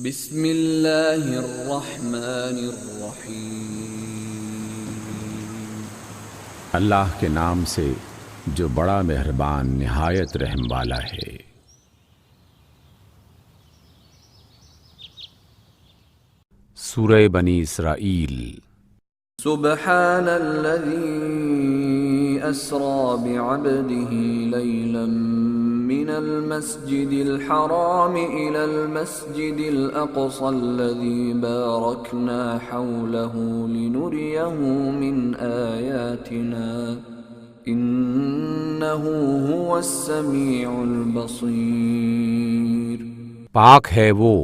بسم اللہ الرحمن الرحیم۔ اللہ کے نام سے جو بڑا مہربان نہایت رحم والا ہے۔ سورہ بنی اسرائیل۔ سبحان الذي اسرى بعبده ليلا من المسجد الحرام الى المسجد الاقصى الذي باركنا حوله لنريه من آياتنا انه هو السميع البصير۔ پاک ہے وہ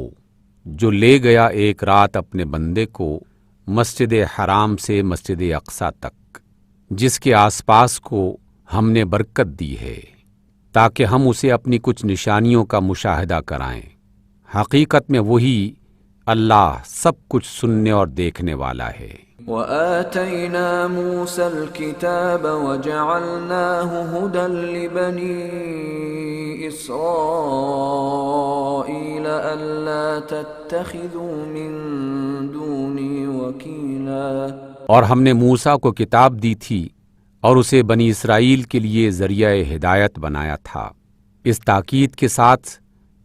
جو لے گیا ایک رات اپنے بندے کو مسجد حرام سے مسجد اقصی تک، جس کے آس پاس کو ہم نے برکت دی ہے تاکہ ہم اسے اپنی کچھ نشانیوں کا مشاہدہ کرائیں۔ حقیقت میں وہی اللہ سب کچھ سننے اور دیکھنے والا ہے۔ وآتينا موسى الكتاب وجعلناه هدى لبني إسرائيل ألا تتخذوا من دوني وكيلا۔ اور ہم نے موسیٰ کو کتاب دی تھی اور اسے بنی اسرائیل کے لیے ذریعہ ہدایت بنایا تھا، اس تاکید کے ساتھ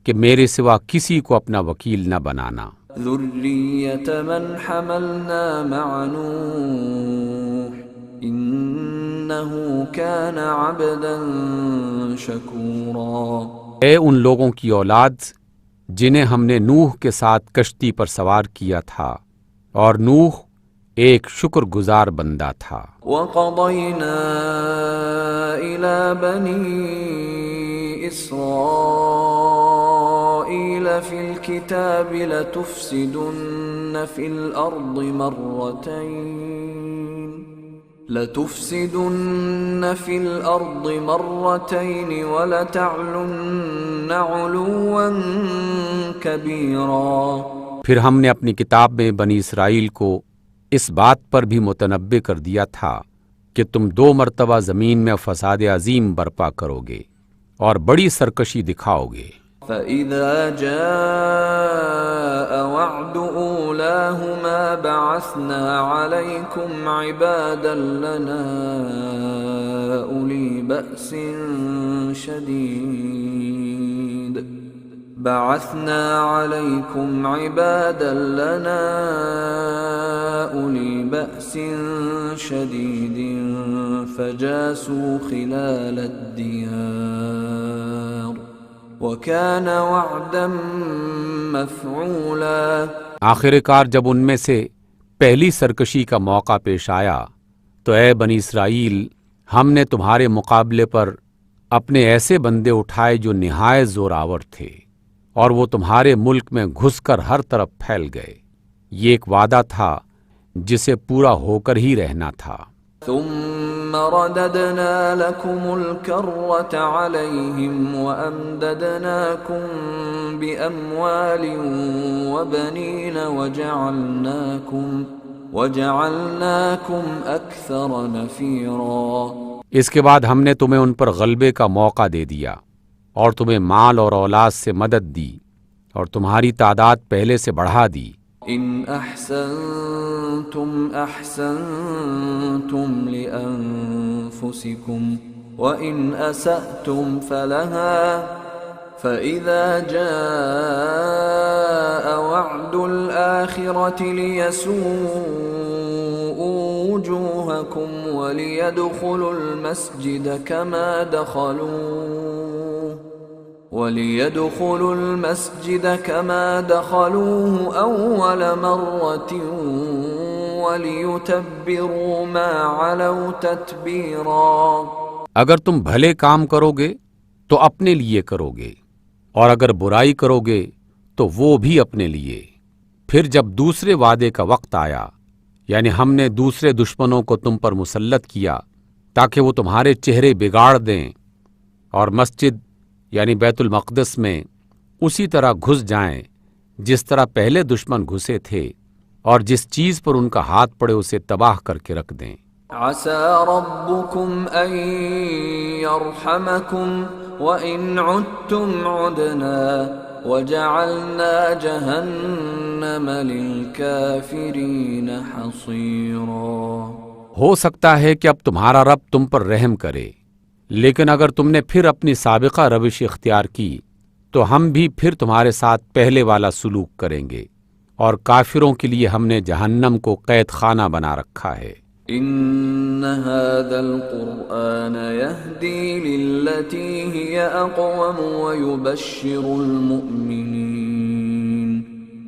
کہ میرے سوا کسی کو اپنا وکیل نہ بنانا۔ ذرية من حملنا مع نوح إنه كان عبدا شكورا۔ اے ان لوگوں کی اولاد جنہیں ہم نے نوح کے ساتھ کشتی پر سوار کیا تھا، اور نوح ایک شکر گزار بندہ تھا۔ وَقَضَيْنَا إِلَى بَنِي إِسْرَائِيلَ فِي الْكِتَابِ لَتُفْسِدُنَّ فِي الْأَرْضِ مَرَّتَيْنِ وَلَتَعْلُنَّ عُلُوًّا كَبِيرًا۔ پھر ہم نے اپنی کتاب میں بنی اسرائیل کو اس بات پر بھی متنبع کر دیا تھا کہ تم 2 مرتبہ زمین میں فساد عظیم برپا کرو گے اور بڑی سرکشی دکھاؤ گے۔ فَإِذَا جَاءَ وَعْدُ أُولَاهُمَا بَعَثْنَا عَلَيْكُمْ عِبَادًا لَنَا أُولِي بَأْسٍ شَدِيدٍ فَجَاسُوا خِلَالَ الدِّيَارِ وَكَانَ وَعْدًا مَفْعُولًا۔ آخر کار جب ان میں سے پہلی سرکشی کا موقع پیش آیا تو اے بنی اسرائیل، ہم نے تمہارے مقابلے پر اپنے ایسے بندے اٹھائے جو نہایت زوراور تھے، اور وہ تمہارے ملک میں گھس کر ہر طرف پھیل گئے۔ یہ ایک وعدہ تھا جسے پورا ہو کر ہی رہنا تھا۔ ثم رددنا لكم الكرة عليهم وأمددناكم بأموال وبنين وجعلناكم أكثر نفيرا۔ اس کے بعد ہم نے تمہیں ان پر غلبے کا موقع دے دیا اور تمہیں مال اور اولاد سے مدد دی اور تمہاری تعداد پہلے سے بڑھا دی۔ ان احسنتم احسنتم لانفسکم وان اسأتم فلها فاذا جاء وعد الاخرة ليسوءوا وجوهكم وليدخلوا المسجد كما دخلوه أول مرة وليتبروا ما علوا تتبيرا۔ اگر تم بھلے کام کرو گے تو اپنے لیے کرو گے، اور اگر برائی کرو گے تو وہ بھی اپنے لیے۔ پھر جب دوسرے وعدے کا وقت آیا، یعنی ہم نے دوسرے دشمنوں کو تم پر مسلط کیا تاکہ وہ تمہارے چہرے بگاڑ دیں اور مسجد یعنی بیت المقدس میں اسی طرح گھس جائیں جس طرح پہلے دشمن گھسے تھے، اور جس چیز پر ان کا ہاتھ پڑے اسے تباہ کر کے رکھ دیں۔ عسى ربكم أن يرحمكم وَإِنْ عُدْتُمْ عُدْنَا وجعلنا جہنم للکافرین حصیرا۔ ہو سکتا ہے کہ اب تمہارا رب تم پر رحم کرے، لیکن اگر تم نے پھر اپنی سابقہ روش اختیار کی تو ہم بھی پھر تمہارے ساتھ پہلے والا سلوک کریں گے، اور کافروں کے لیے ہم نے جہنم کو قید خانہ بنا رکھا ہے۔ ان هذا القرآن يهدي للتي هي اقوم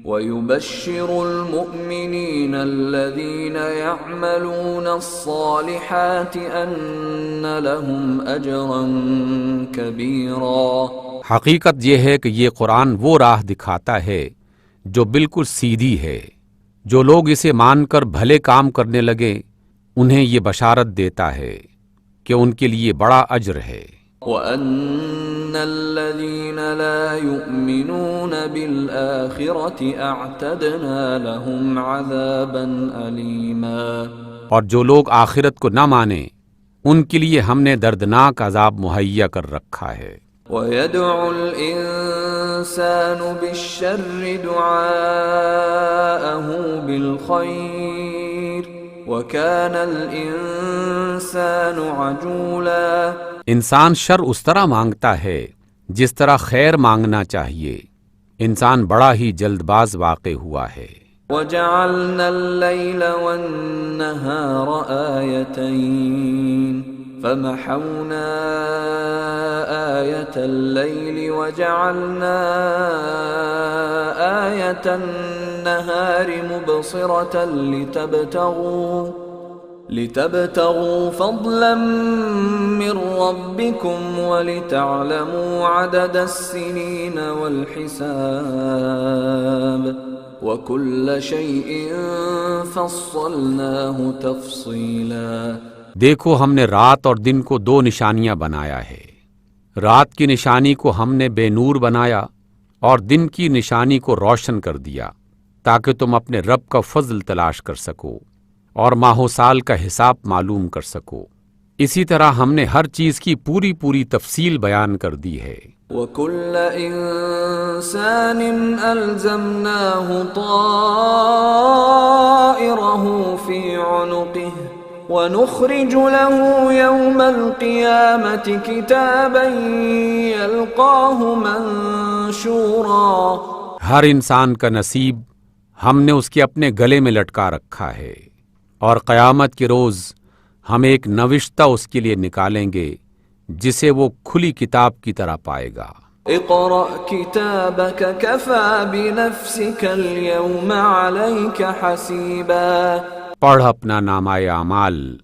ويبشر المؤمنين الذين يعملون الصالحات ان لهم اجرا كبيرا۔ حقیقت یہ ہے کہ یہ قرآن وہ راہ دکھاتا ہے جو بالکل سیدھی ہے۔ جو لوگ اسے مان کر بھلے کام کرنے لگے انہیں یہ بشارت دیتا ہے کہ ان کے لیے بڑا اجر ہے۔ وَأَنَّ الَّذِينَ لَا يُؤْمِنُونَ بِالْآخِرَةِ أَعْتَدْنَا لَهُمْ عَذَابًا أَلِيمًا۔ اور جو لوگ آخرت کو نہ مانیں ان کے لیے ہم نے دردناک عذاب مہیا کر رکھا ہے۔ وَيَدْعُ الْإِنسَانُ بِالشَّرِّ دُعَاءَهُ بِالْخَيْرِ وَكَانَ الْإِنسَانُ عَجُولًا۔ انسان شر اس طرح مانگتا ہے جس طرح خیر مانگنا چاہیے۔ انسان بڑا ہی جلد باز واقع ہوا ہے۔ وَجَعَلْنَا اللَّيْلَ وَالنَّهَارَ آيَتَيْنِ فَمَحَوْنَا آيَةَ اللَّيْلِ وَجَعَلْنَا آيَةَ النَّهَارِ مُبْصِرَةً لِتَبْتَغُوا فَضْلًا مِّن رَّبِّكُمْ وَلِتَعْلَمُوا عَدَدَ السِّنِينَ وَالْحِسَابَ وَكُلَّ شَيْءٍ فَصَّلْنَاهُ تَفْصِيلًا۔ دیکھو ہم نے رات اور دن کو دو نشانیاں بنایا ہے۔ رات کی نشانی کو ہم نے بے نور بنایا اور دن کی نشانی کو روشن کر دیا تاکہ تم اپنے رب کا فضل تلاش کر سکو اور ماہ و سال کا حساب معلوم کر سکو۔ اسی طرح ہم نے ہر چیز کی پوری پوری تفصیل بیان کر دی ہے۔ وَكُلَّ إِنسَانٍ أَلْزَمْنَاهُ طَائِرَهُ فِي عُنُقِهِ وَنُخْرِجُ لَهُ يَوْمَ الْقِيَامَةِ كِتَابًا يَلْقَاهُ مَنشُورًا۔ ہر انسان کا نصیب ہم نے اس کے اپنے گلے میں لٹکا رکھا ہے، اور قیامت کے روز ہم ایک نوشتہ اس کے لیے نکالیں گے جسے وہ کھلی کتاب کی طرح پائے گا۔ اقرأ کتابک کفی بنفسک اليوم علیک حسیبا۔ پڑھ اپنا نامہ اعمال،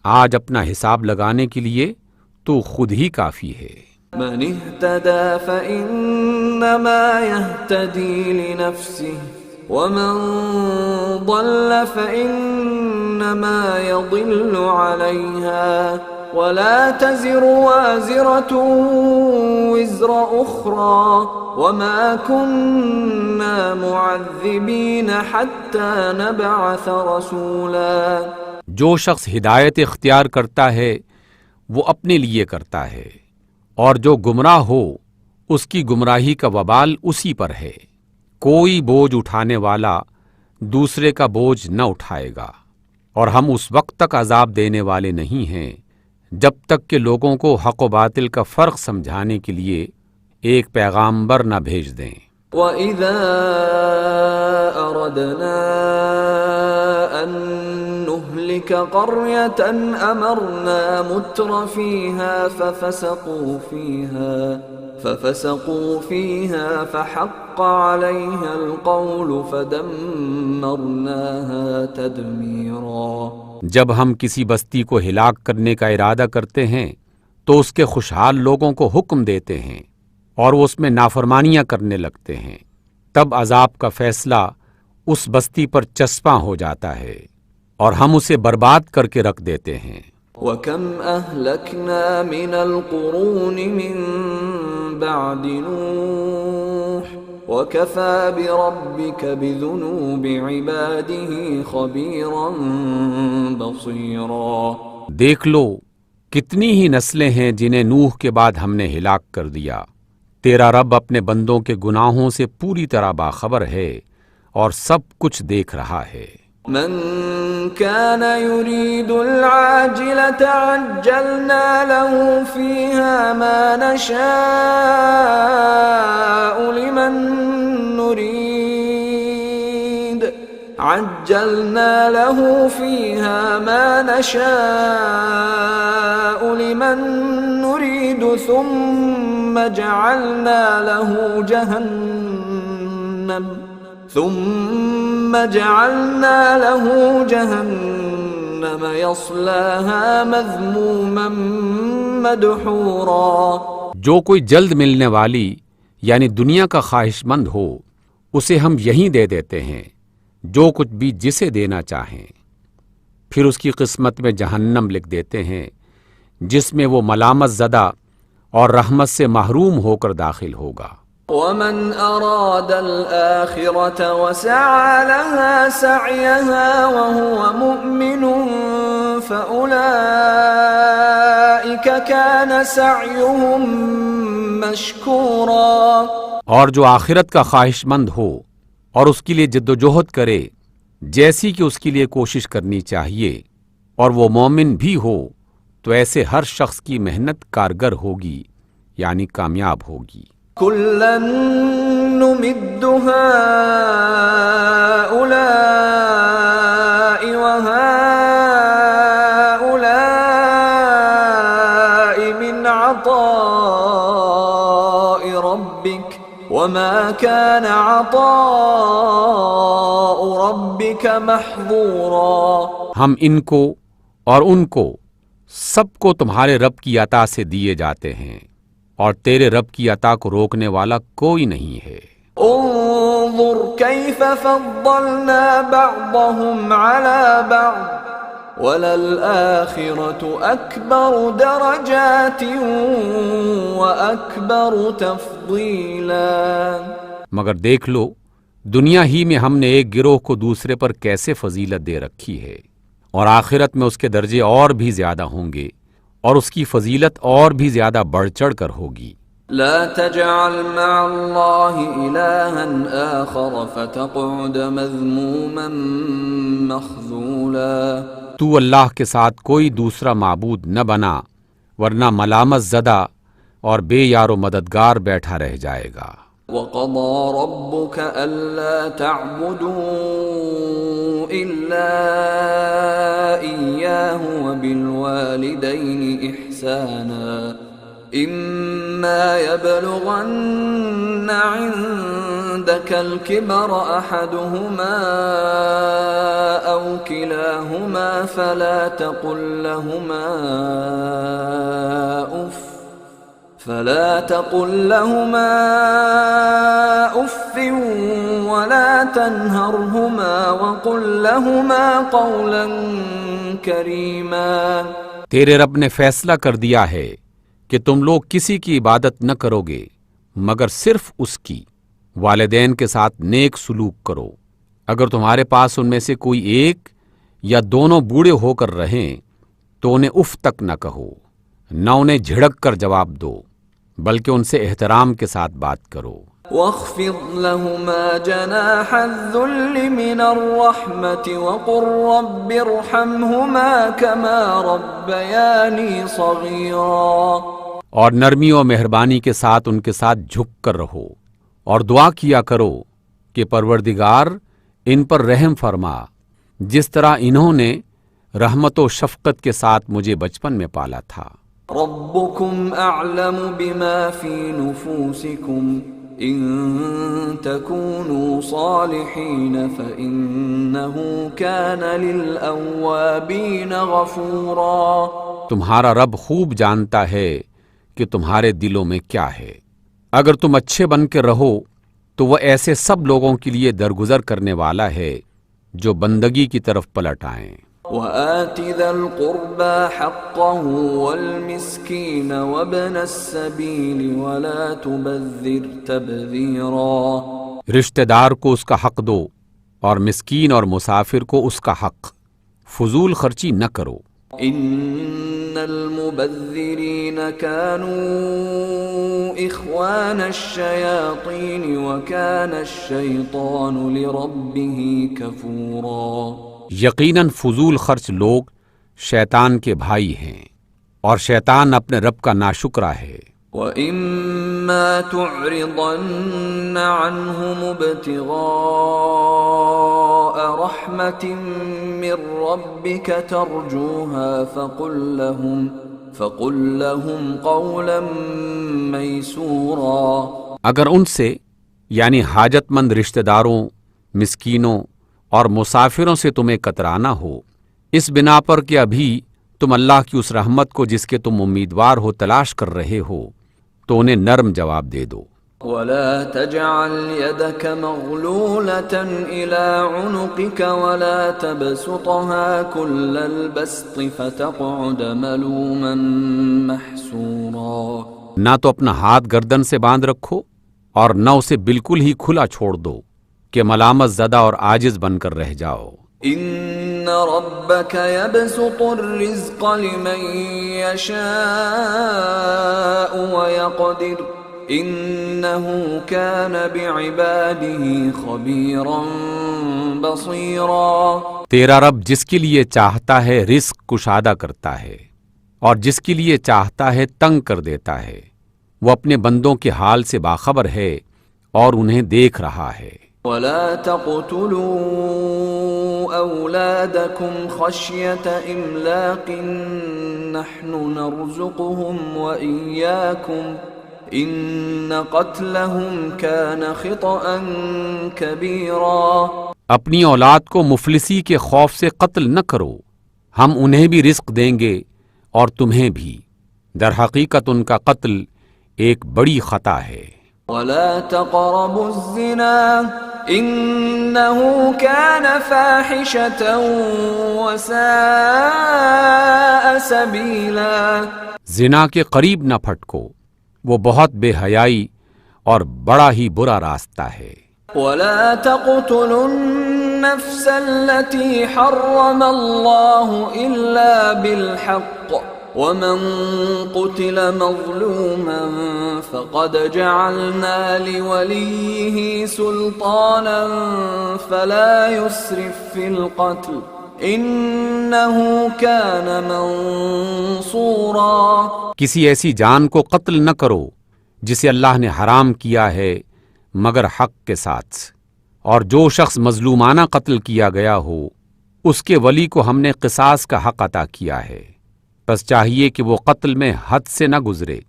آج اپنا حساب لگانے کے لیے تو خود ہی کافی ہے۔ من اهتدى فإنما يهتدي لنفسه ومن ضل فإنما يضل عليها ولا تزر وازرة وزر أخرى وما كنا معذبين حتى نبعث رسولا۔ جو شخص ہدایت اختیار کرتا ہے وہ اپنے لیے کرتا ہے، اور جو گمراہ ہو اس کی گمراہی کا وبال اسی پر ہے۔ کوئی بوجھ اٹھانے والا دوسرے کا بوجھ نہ اٹھائے گا، اور ہم اس وقت تک عذاب دینے والے نہیں ہیں جب تک کہ لوگوں کو حق و باطل کا فرق سمجھانے کے لیے ایک پیغامبر نہ بھیج دیں۔ وَإِذَا أَرَدْنَا أَن نُهْلِكَ قَرْيَةً أَمَرْنَا مُتْرَ فِيهَا فَفَسَقُوا فِيهَا فَحَقَّ عَلَيْهَا الْقَوْلُ فَدَمَّرْنَاهَا تَدْمِيرًا۔ جب ہم کسی بستی کو ہلاک کرنے کا ارادہ کرتے ہیں تو اس کے خوشحال لوگوں کو حکم دیتے ہیں اور وہ اس میں نافرمانیاں کرنے لگتے ہیں، تب عذاب کا فیصلہ اس بستی پر چسپاں ہو جاتا ہے اور ہم اسے برباد کر کے رکھ دیتے ہیں۔ وَكَمْ أَهْلَكْنَا مِنَ الْقُرُونِ مِن بَعْدِ نُوحٍ وَكَفَى بِرَبِّكَ بِذُنُوبِ عِبَادِهِ خَبِيرًا بَصِيرًا۔ دیکھ لو کتنی ہی نسلیں ہیں جنہیں نوح کے بعد ہم نے ہلاک کر دیا، تیرا رب اپنے بندوں کے گناہوں سے پوری طرح باخبر ہے اور سب کچھ دیکھ رہا ہے۔ من كان يريد العاجلة عجلنا له فيها ما نشاء لمن نريد عجلنا له فيها ما نشاء لمن نريد ثم جعلنا له جهنم يصلاها مذموما مدحورا۔ جو کوئی جلد ملنے والی یعنی دنیا کا خواہش مند ہو اسے ہم یہیں دے دیتے ہیں جو کچھ بھی جسے دینا چاہیں، پھر اس کی قسمت میں جہنم لکھ دیتے ہیں جس میں وہ ملامت زدہ اور رحمت سے محروم ہو کر داخل ہوگا۔ ومن أراد الآخرة وسعى لها سعيها وهو مؤمن فأولئك كان سعيهم مشكورا۔ اور جو آخرت کا خواہش مند ہو اور اس کے لیے جد و جہد کرے جیسی کہ اس کے لیے کوشش کرنی چاہیے اور وہ مومن بھی ہو تو ایسے ہر شخص کی محنت کارگر ہوگی یعنی کامیاب ہوگی۔ كلا نمد هؤلاء وهؤلاء من عطاء ربك وما كان عطاء ربك محظورا۔ ہم ان کو اور ان کو سب کو تمہارے رب کی عطا سے دیے جاتے ہیں اور تیرے رب کی عطا کو روکنے والا کوئی نہیں ہے۔ انظر كيف فضلنا بعضهم على بعض وللآخرة أكبر درجات وأكبر تفضيلا۔ مگر دیکھ لو دنیا ہی میں ہم نے ایک گروہ کو دوسرے پر کیسے فضیلت دے رکھی ہے، اور آخرت میں اس کے درجے اور بھی زیادہ ہوں گے اور اس کی فضیلت اور بھی زیادہ بڑھ چڑھ کر ہوگی۔ لا تجعل مع الله إلها آخر فتقعد مذموما مخذولا۔ تو اللہ کے ساتھ کوئی دوسرا معبود نہ بنا ورنہ ملامت زدہ اور بے یار و مددگار بیٹھا رہ جائے گا۔ وَقَضَى رَبُّكَ أَلَّا تَعْبُدُوا إِلَّا إِيَّاهُ وَبِالْوَالِدَيْنِ إِحْسَانًا إِمَّا يَبْلُغَنَّ عِندَكَ الْكِبَرَ أَحَدُهُمَا أَوْ كِلَاهُمَا فَلَا تَقُل لهما أف ولا تنهرهما وقل لهما قولا كريما۔ تیرے رب نے فیصلہ کر دیا ہے کہ تم لوگ کسی کی عبادت نہ کرو گے مگر صرف اس کی، والدین کے ساتھ نیک سلوک کرو، اگر تمہارے پاس ان میں سے کوئی ایک یا دونوں بوڑھے ہو کر رہیں تو انہیں اف تک نہ کہو، نہ انہیں جھڑک کر جواب دو بلکہ ان سے احترام کے ساتھ بات کرو۔ واخفض لهما جناح الذل من الرحمة وقل رب ارحمهما كما ربياني صغيرا۔ اور نرمی و مہربانی کے ساتھ ان کے ساتھ جھک کر رہو اور دعا کیا کرو کہ پروردگار ان پر رحم فرما جس طرح انہوں نے رحمت و شفقت کے ساتھ مجھے بچپن میں پالا تھا۔ ربكم أعلم بما في نفوسكم إن تكونوا صالحين فإنه كان للأوابين غفورا۔ تمہارا رب خوب جانتا ہے کہ تمہارے دلوں میں کیا ہے، اگر تم اچھے بن کے رہو تو وہ ایسے سب لوگوں کے لیے درگزر کرنے والا ہے جو بندگی کی طرف پلٹ آئیں۔ وآت ذا القربى حقه والمسكين وابن السبيل ولا تبذر تبذيرا۔ رشتہ دار کو اس کا حق دو اور مسکین اور مسافر کو اس کا حق، فضول خرچی نہ کرو۔ إن المبذرين كانوا إخوان الشياطين وكان الشيطان لربه كفورا. یقیناً فضول خرچ لوگ شیطان کے بھائی ہیں اور شیطان اپنے رب کا ناشکرا ہے. وَإِمَّا تُعْرِضَنَّ عَنْهُمُ ابْتِغَاءَ رَحْمَةٍ مِّن رَّبِّكَ تَرْجُوهَا فَقُل لَّهُمْ قَوْلًا مَّيْسُورًا. اگر ان سے یعنی حاجت مند رشتہ داروں، مسکینوں اور مسافروں سے تمہیں کترانا ہو، اس بنا پر کہ ابھی تم اللہ کی اس رحمت کو جس کے تم امیدوار ہو تلاش کر رہے ہو، تو انہیں نرم جواب دے دو. وَلَا تَجْعَلْ يَدَكَ مَغْلُولَةً إِلَىٰ عُنُقِكَ وَلَا تَبْسُطْهَا كُلَّ الْبَسْطِ فَتَقْعُدَ مَلُومًا مَّحْسُورًا. نہ تو اپنا ہاتھ گردن سے باندھ رکھو اور نہ اسے بالکل ہی کھلا چھوڑ دو کہ ملامت زدہ اور عاجز بن کر رہ جاؤ. إِنَّ رَبَّكَ يَبْسُطُ الرِّزْقَ لِمَن يَشَاءُ وَيَقْدِرُ إِنَّهُ كَانَ بِعِبَادِهِ خَبِيرًا بَصِيرًا. تیرا رب جس کے لیے چاہتا ہے رزق کشادہ کرتا ہے اور جس کے لیے چاہتا ہے تنگ کر دیتا ہے. وہ اپنے بندوں کے حال سے باخبر ہے اور انہیں دیکھ رہا ہے. وَلَا تَقْتُلُوا أَوْلَادَكُمْ خَشْيَةَ إِمْلَاقٍ نَّحْنُ نَرْزُقُهُمْ وَإِيَّاكُمْ إِنَّ قَتْلَهُمْ كَانَ خِطْئًا كَبِيرًا. اپنی اولاد کو مفلسی کے خوف سے قتل نہ کرو، ہم انہیں بھی رزق دیں گے اور تمہیں بھی. در حقیقت ان کا قتل ایک بڑی خطا ہے. وَلَا تَقْرَبُوا الزِّنَا إِنَّهُ كَانَ فَاحِشَةً وَسَاءَ سَبِيلًا. زنا کے قریب نہ پھٹکو، وہ بہت بے حیائی اور بڑا ہی برا راستہ ہے. وَلَا تَقْتُلُوا النَّفْسَ الَّتِي حَرَّمَ اللَّهُ إِلَّا بِالْحَقِّ وَمَن قُتِلَ مَظْلُومًا فَقَدْ جَعَلْنَا لِوَلِيِّهِ سُلْطَانًا فَلَا يُسْرِف فِّي الْقَتْلِ إِنَّهُ كَانَ مَنصُورًا. کسی ایسی جان کو قتل نہ کرو جسے اللہ نے حرام کیا ہے مگر حق کے ساتھ، اور جو شخص مظلومانہ قتل کیا گیا ہو اس کے ولی کو ہم نے قصاص کا حق عطا کیا ہے. بس چاہیے کہ وہ قتل میں حد سے نہ گزرے،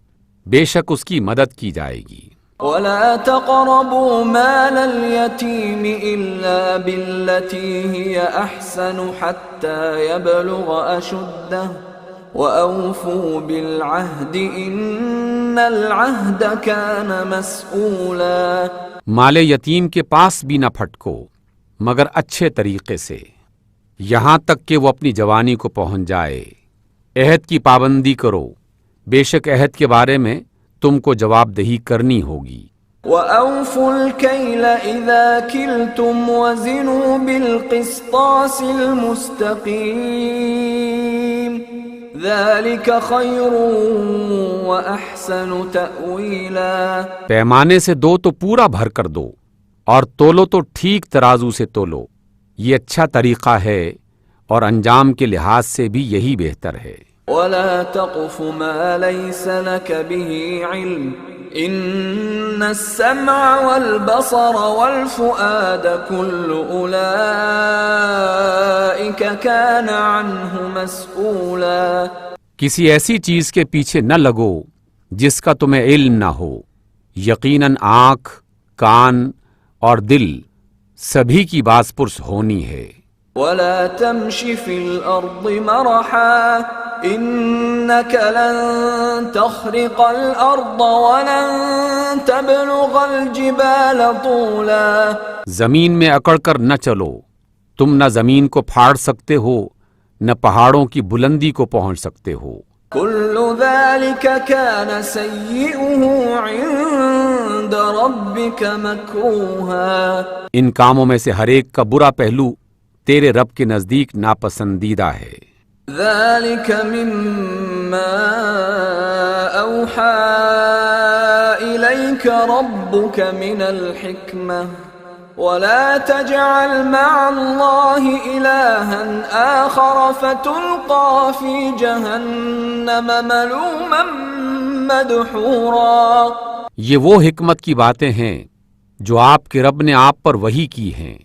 بے شک اس کی مدد کی جائے گی. وَلَا تَقْرَبُوا مَالَ الْيَتِيمِ إِلَّا بِالَّتِي هِيَ أَحْسَنُ حَتَّى يَبْلُغَ أَشُدَّهُ وَأَوْفُوا بِالْعَهْدِ إِنَّ الْعَهْدَ كَانَ مَسْئُولًا. مال یتیم کے پاس بھی نہ پھٹکو مگر اچھے طریقے سے، یہاں تک کہ وہ اپنی جوانی کو پہنچ جائے. عہد کی پابندی کرو، بے شک عہد کے بارے میں تم کو جواب دہی کرنی ہوگی. وَأَوْفُوا الْكَيْلَ إِذَا كِلْتُمْ وَزِنُوا بِالْقِسْطَاسِ الْمُسْتَقِيمِ ذَلِكَ خَيْرٌ وَأَحْسَنُ تَأْوِيلًا. پیمانے سے دو تو پورا بھر کر دو اور تولو تو ٹھیک ترازو سے تولو، یہ اچھا طریقہ ہے اور انجام کے لحاظ سے بھی یہی بہتر ہے. وَلَا تَقْفُ مَا لَيْسَ لَكَ بِهِ عِلْمٌ إِنَّ السَّمْعَ وَالْبَصَرَ وَالْفُؤَادَ كُلُّ أُولَئِكَ كَانَ عَنْهُ مَسْئُولًا. کسی ایسی چیز کے پیچھے نہ لگو جس کا تمہیں علم نہ ہو. یقیناً آنکھ، کان اور دل سبھی کی باز پرس ہونی ہے. وَلَا تَمْشِ فِي الْأَرْضِ مَرَحًا إِنَّكَ لَن تَخْرِقَ الْأَرْضَ وَلَن تَبْلُغَ الْجِبَالَ طُولًا. زمین میں اکڑ کر نہ چلو، تم نہ زمین کو پھاڑ سکتے ہو نہ پہاڑوں کی بلندی کو پہنچ سکتے ہو. كُلُّ ذَلِكَ كَانَ سَيِّئُهُ عِندَ رَبِّكَ مَكْرُوهًا. ان کاموں میں سے ہر ایک کا برا پہلو تیرے رب کے نزدیک ناپسندیدہ ہے. ذلك مما أوحى إليك ربك من الحكمة ولا تجعل مع الله إلها آخر فتلقى في جهنم ملوما مدحورا۔ یہ وہ حکمت کی باتیں ہیں جو آپ کے رب نے آپ پر وحی کی ہیں،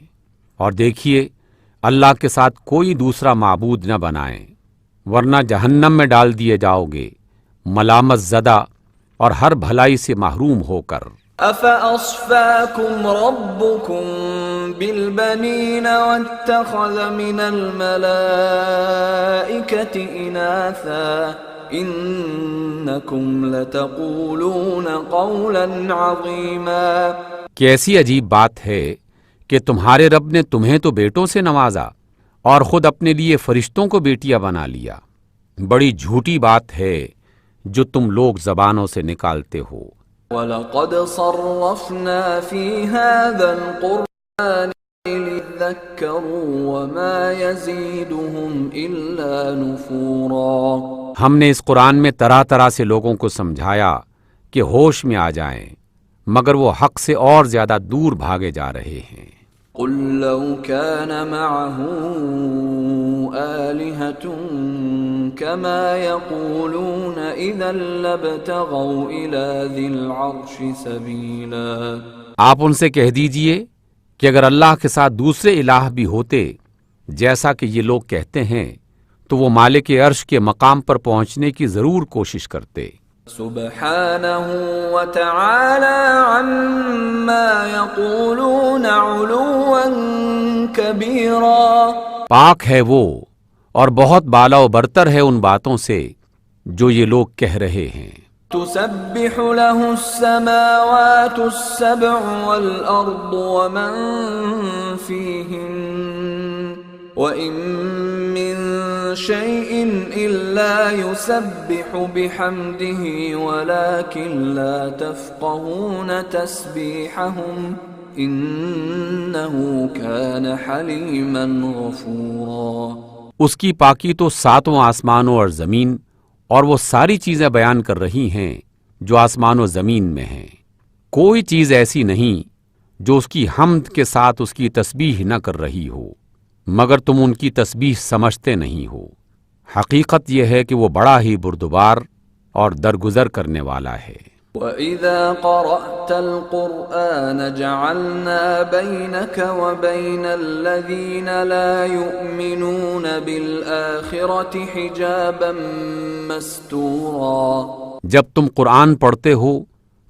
اور دیکھیے اللہ کے ساتھ کوئی دوسرا معبود نہ بنائیں، ورنہ جہنم میں ڈال دیے جاؤ گے ملامت زدہ اور ہر بھلائی سے محروم ہو کر۔ أَفَأَصْفَاكُمْ رَبُّكُمْ بِالْبَنِينَ وَاتَّخَذَ مِنَ الْمَلَائِكَةِ إِنَاثًا إِنَّكُمْ لَتَقُولُونَ قَوْلًا عَظِيمًا۔ کیسی عجیب بات ہے کہ تمہارے رب نے تمہیں تو بیٹوں سے نوازا اور خود اپنے لیے فرشتوں کو بیٹیاں بنا لیا۔ بڑی جھوٹی بات ہے جو تم لوگ زبانوں سے نکالتے ہو۔ وَلَقَدْ صَرَّفْنَا فِي هَذَا الْقُرْآنِ لِيَذَّكَّرُوا وَمَا يَزِيدُهُمْ إِلَّا نُفُورًا۔ ہم نے اس قرآن میں طرح طرح سے لوگوں کو سمجھایا کہ ہوش میں آ جائیں، مگر وہ حق سے اور زیادہ دور بھاگے جا رہے ہیں۔ قُلْ لَوْ كَانَ مَعَهُ آلِهَةٌ كَمَا يَقُولُونَ إِذًا لَابْتَغَوْا إِلَى ذِي الْعَرْشِ سَبِيلًا۔ آپ ان سے کہہ دیجئے کہ اگر اللہ کے ساتھ دوسرے الہ بھی ہوتے جیسا کہ یہ لوگ کہتے ہیں تو وہ مالک عرش کے مقام پر پہنچنے کی ضرور کوشش کرتے۔ سبحانہ وتعالی عما یقولون علوا کبیرا۔ پاک ہے وہ اور بہت بالا و برتر ہے ان باتوں سے جو یہ لوگ کہہ رہے ہیں۔ تسبح له السماوات السبع والأرض ومن فيهن وإن من شيء إلا يسبح بحمده ولكن لا تفقهون تسبيحهم إنه كان حليما غفورا۔ اس کی پاکی تو ساتوں آسمانوں اور زمین اور وہ ساری چیزیں بیان کر رہی ہیں جو آسمان و زمین میں ہیں۔ کوئی چیز ایسی نہیں جو اس کی حمد کے ساتھ اس کی تسبیح نہ کر رہی ہو، مگر تم ان کی تسبیح سمجھتے نہیں ہو۔ حقیقت یہ ہے کہ وہ بڑا ہی بردبار اور درگزر کرنے والا ہے۔ وَإِذَا قَرَأْتَ الْقُرْآنَ جَعَلْنَا بَيْنَكَ وَبَيْنَ الَّذِينَ لَا يُؤْمِنُونَ بِالْآخِرَةِ حِجَابًا مَسْتُورًا۔ جب تم قرآن پڑھتے ہو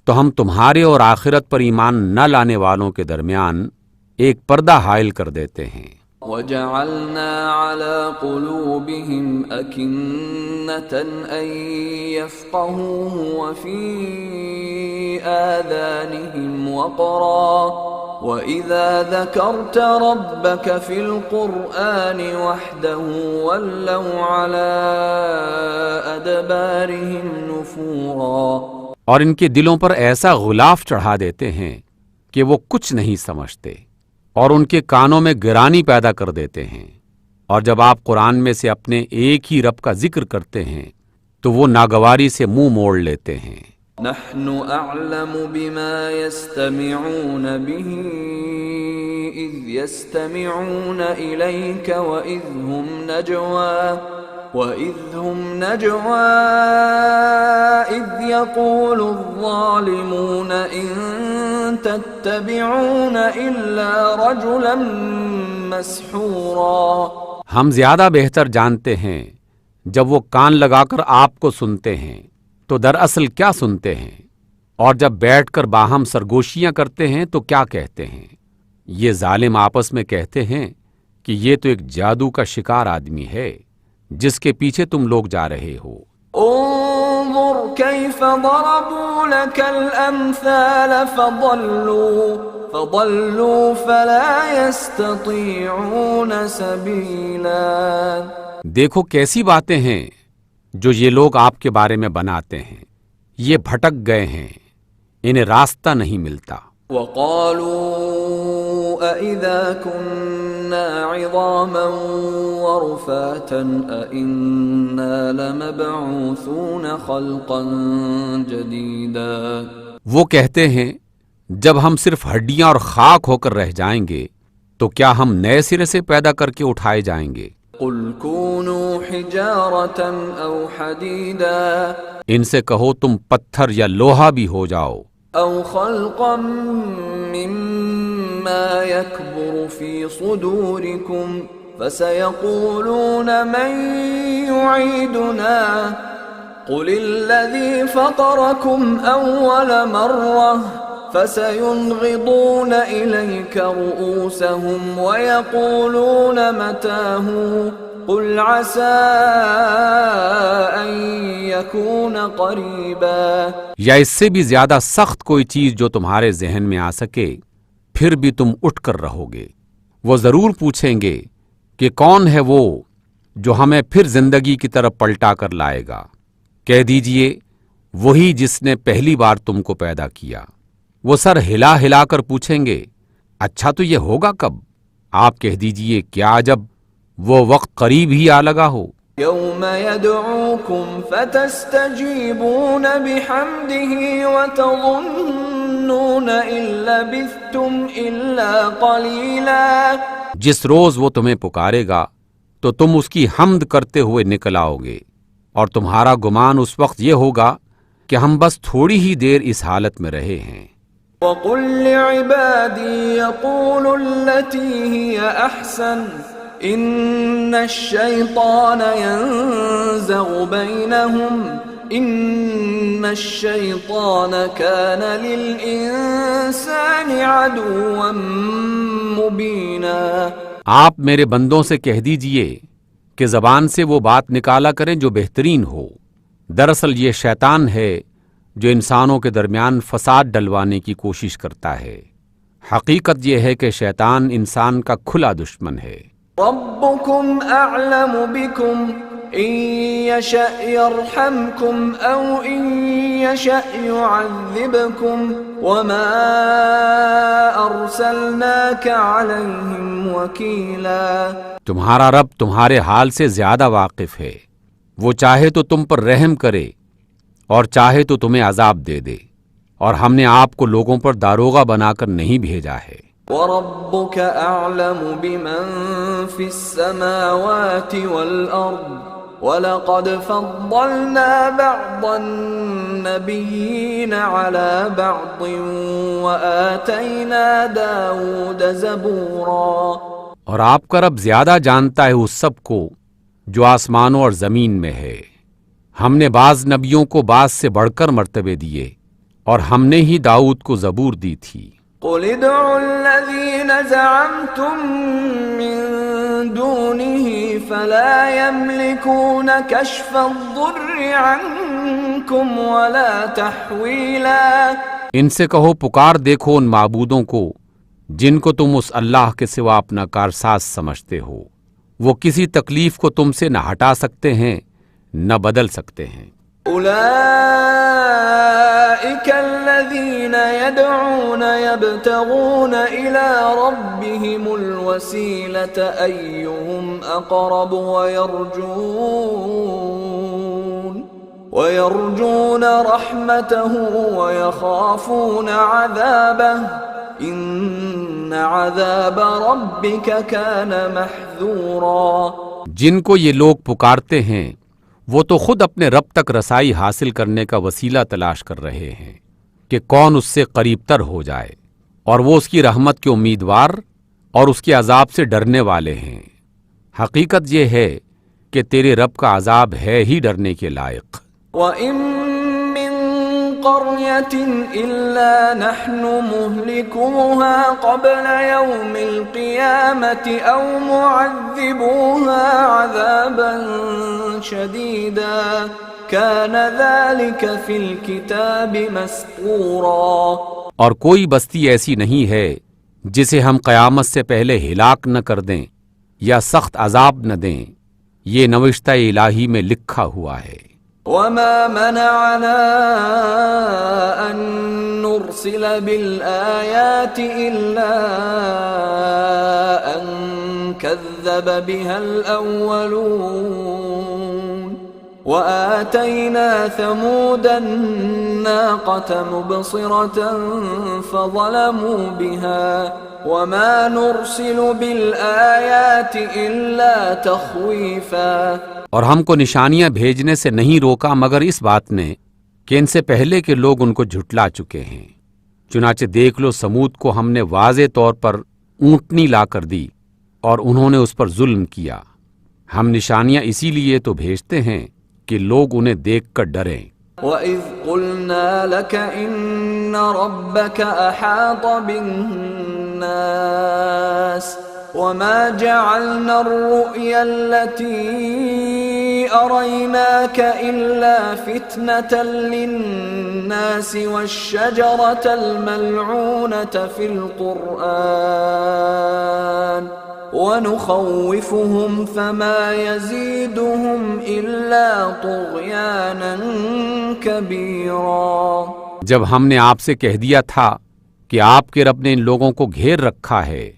تو ہم تمہارے اور آخرت پر ایمان نہ لانے والوں کے درمیان ایک پردہ حائل کر دیتے ہیں۔ وَجَعَلْنَا عَلَى قُلُوبِهِمْ أَكِنَّةً أَن يَفْقَهُوهُ وَفِي آذَانِهِمْ وَقْرًا وَإِذَا ذَكَرْتَ رَبَّكَ فِي الْقُرْآنِ وَحْدَهُ وَلَّوْا عَلَى أَدْبَارِهِمْ نُفُورًا۔ اور ان کے دلوں پر ایسا غلاف چڑھا دیتے ہیں کہ وہ کچھ نہیں سمجھتے، اور ان کے کانوں میں گرانی پیدا کر دیتے ہیں، اور جب آپ قرآن میں سے اپنے ایک ہی رب کا ذکر کرتے ہیں تو وہ ناگواری سے منہ موڑ لیتے ہیں۔ نحن اعلم بما يستمعون به اذ يستمعون اليك واذ هم نجوى اذ يقول الظالمون ان تتبعون الا رجلا مسحورا۔ ہم زیادہ بہتر جانتے ہیں جب وہ کان لگا کر آپ کو سنتے ہیں تو دراصل کیا سنتے ہیں، اور جب بیٹھ کر باہم سرگوشیاں کرتے ہیں تو کیا کہتے ہیں۔ یہ ظالم آپس میں کہتے ہیں کہ یہ تو ایک جادو کا شکار آدمی ہے جس کے پیچھے تم لوگ جا رہے ہو۔ انظر كيف ضربوا لك الامثال فضلوا فلا يستطيعون سبيلا۔ دیکھو کیسی باتیں ہیں جو یہ لوگ آپ کے بارے میں بناتے ہیں، یہ بھٹک گئے ہیں، انہیں راستہ نہیں ملتا۔ وقالوا أَإِذَا كُنَّا عظاما ورفاتا أئنا لمبعوثون خلقا جديدا۔ وہ کہتے ہیں جب ہم صرف ہڈیاں اور خاک ہو کر رہ جائیں گے تو کیا ہم نئے سرے سے پیدا کر کے اٹھائے جائیں گے؟ قل كونوا حجارة أو حديدا، ان سے کہو تم پتھر یا لوہا بھی ہو جاؤ، أو خلقا مما يكبر في صدوركم فسيقولون من يعيدنا قل الذي فطركم أول مرة فسينغضون إليك رؤوسهم ويقولون متى هو قل عسى أن يكون قريبا۔ یا اس سے بھی زیادہ سخت کوئی چیز جو تمہارے ذہن میں آ سکے، پھر بھی تم اٹھ کر رہو گے۔ وہ ضرور پوچھیں گے کہ کون ہے وہ جو ہمیں پھر زندگی کی طرف پلٹا کر لائے گا؟ کہہ دیجئے وہی جس نے پہلی بار تم کو پیدا کیا۔ وہ سر ہلا ہلا کر پوچھیں گے اچھا تو یہ ہوگا کب؟ آپ کہہ دیجئے کیا جب وہ وقت قریب ہی آ لگا ہو۔ يوم يدعوكم فتستجيبون بحمده وتظنون إن لبثتم إلا قليلا۔ جس روز وہ تمہیں پکارے گا تو تم اس کی حمد کرتے ہوئے نکل آؤ گے، اور تمہارا گمان اس وقت یہ ہوگا کہ ہم بس تھوڑی ہی دیر اس حالت میں رہے ہیں۔ وَقُلْ لِعِبَادِي يَقُولُوا الَّتِي هِيَ أَحْسَنُ إِنَّ الشَّيْطَانَ يَنزَغُ بَيْنَهُمْ إِنَّ الشَّيْطَانَ كَانَ لِلْإِنسَانِ عَدُوًّا مُبِينًا۔ آپ میرے بندوں سے کہہ دیجئے کہ زبان سے وہ بات نکالا کریں جو بہترین ہو۔ دراصل یہ شیطان ہے جو انسانوں کے درمیان فساد ڈلوانے کی کوشش کرتا ہے۔ حقیقت یہ ہے کہ شیطان انسان کا کھلا دشمن ہے۔ ربكم أعلم بكم إن يشأ يرحمكم أو إن يشأ يعذبكم وما أرسلناك عليهم وكيلا۔ تمہارا رب تمہارے حال سے زیادہ واقف ہے، وہ چاہے تو تم پر رحم کرے اور چاہے تو تمہیں عذاب دے دے، اور ہم نے آپ کو لوگوں پر داروغہ بنا کر نہیں بھیجا ہے۔ وَرَبُّكَ أَعْلَمُ بِمَن فِي السَّمَاوَاتِ وَالْأَرْضِ وَلَقَدْ فَضَّلْنَا بَعْضَ النَّبِيِّينَ عَلَى بَعْضٍ وَآتَيْنَا دَاوُودَ زَبُورًا۔ اور آپ کا رب زیادہ جانتا ہے اس سب کو جو آسمانوں اور زمین میں ہے۔ ہم نے بعض نبیوں کو بعض سے بڑھ کر مرتبے دیے، اور ہم نے ہی داؤد کو زبور دی تھی۔ قُلِ ادْعُوا الَّذِينَ زَعَمْتُم مِّن دُونِهِ فَلَا يَمْلِكُونَ كَشْفَ الضُّرِّ عَنكُمْ وَلَا تَحْوِيلًا۔ ان سے کہو پکار دیکھو ان معبودوں کو جن کو تم اس اللہ کے سوا اپنا کارساز سمجھتے ہو، وہ کسی تکلیف کو تم سے نہ ہٹا سکتے ہیں نہ بدل سکتے ہیں۔ أولئك الذين يدعون يبتغون إلى ربهم الوسيلة أيهم أقرب ويرجون رحمته ويخافون عذابه إن عذاب ربك كان محذورا۔ جن کو یہ لوگ پکارتے ہیں وہ تو خود اپنے رب تک رسائی حاصل کرنے کا وسیلہ تلاش کر رہے ہیں کہ کون اس سے قریب تر ہو جائے، اور وہ اس کی رحمت کے امیدوار اور اس کے عذاب سے ڈرنے والے ہیں۔ حقیقت یہ ہے کہ تیرے رب کا عذاب ہے ہی ڈرنے کے لائق۔ وَإِن مِّن قَرْيَةٍ إِلَّا نَحْنُ مُهْلِكُوهَا قَبْلَ يَوْمِ الْقِيَامَةِ أَوْ مُعَذِّبُوهَا عَذَابًا شَدِيدًا كَانَ ذَلِكَ فِي الْكِتَابِ مَسْطُورًا۔ اور کوئی بستی ایسی نہیں ہے جسے ہم قیامت سے پہلے ہلاک نہ کر دیں یا سخت عذاب نہ دیں، یہ نوشتہ الہی میں لکھا ہوا ہے۔ وَمَا مَنَعَنَا أَن نُّرْسِلَ بِالْآيَاتِ إِلَّا أَن كذب بها الأولون وآتينا ثمود الناقة مبصرة فظلموا بها وما نرسل بالآيات إلا تخويفا، اور ہم کو نشانیاں بھیجنے سے نہیں روکا مگر اس بات نے کہ ان سے پہلے کے لوگ ان کو جھٹلا چکے ہیں۔ چنانچہ دیکھ لو سمود کو ہم نے واضح طور پر اونٹنی لا کر دی اور انہوں نے اس پر ظلم کیا۔ ہم نشانیاں اسی لیے تو بھیجتے ہیں کہ لوگ انہیں دیکھ کر ڈریں۔ وَإِذْ قُلْنَا لَكَ إِنَّ رَبَّكَ أَحَاطَ بِالنَّاسِ وَمَا جَعَلْنَا الرُّؤْيَا الَّتِي أَرَيْنَاكَ إِلَّا فِتْنَةً لِلنَّاسِ وَالشَّجَرَةَ الْمَلْعُونَةَ فِي الْقُرْآنِ وَنُخَوِّفُهُمْ فَمَا يَزِيدُهُمْ إِلَّا طُغْيَانًا كَبِيرًا۔ جب ہم نے آپ سے کہہ دیا تھا کہ آپ کے رب نے ان لوگوں کو گھیر رکھا ہے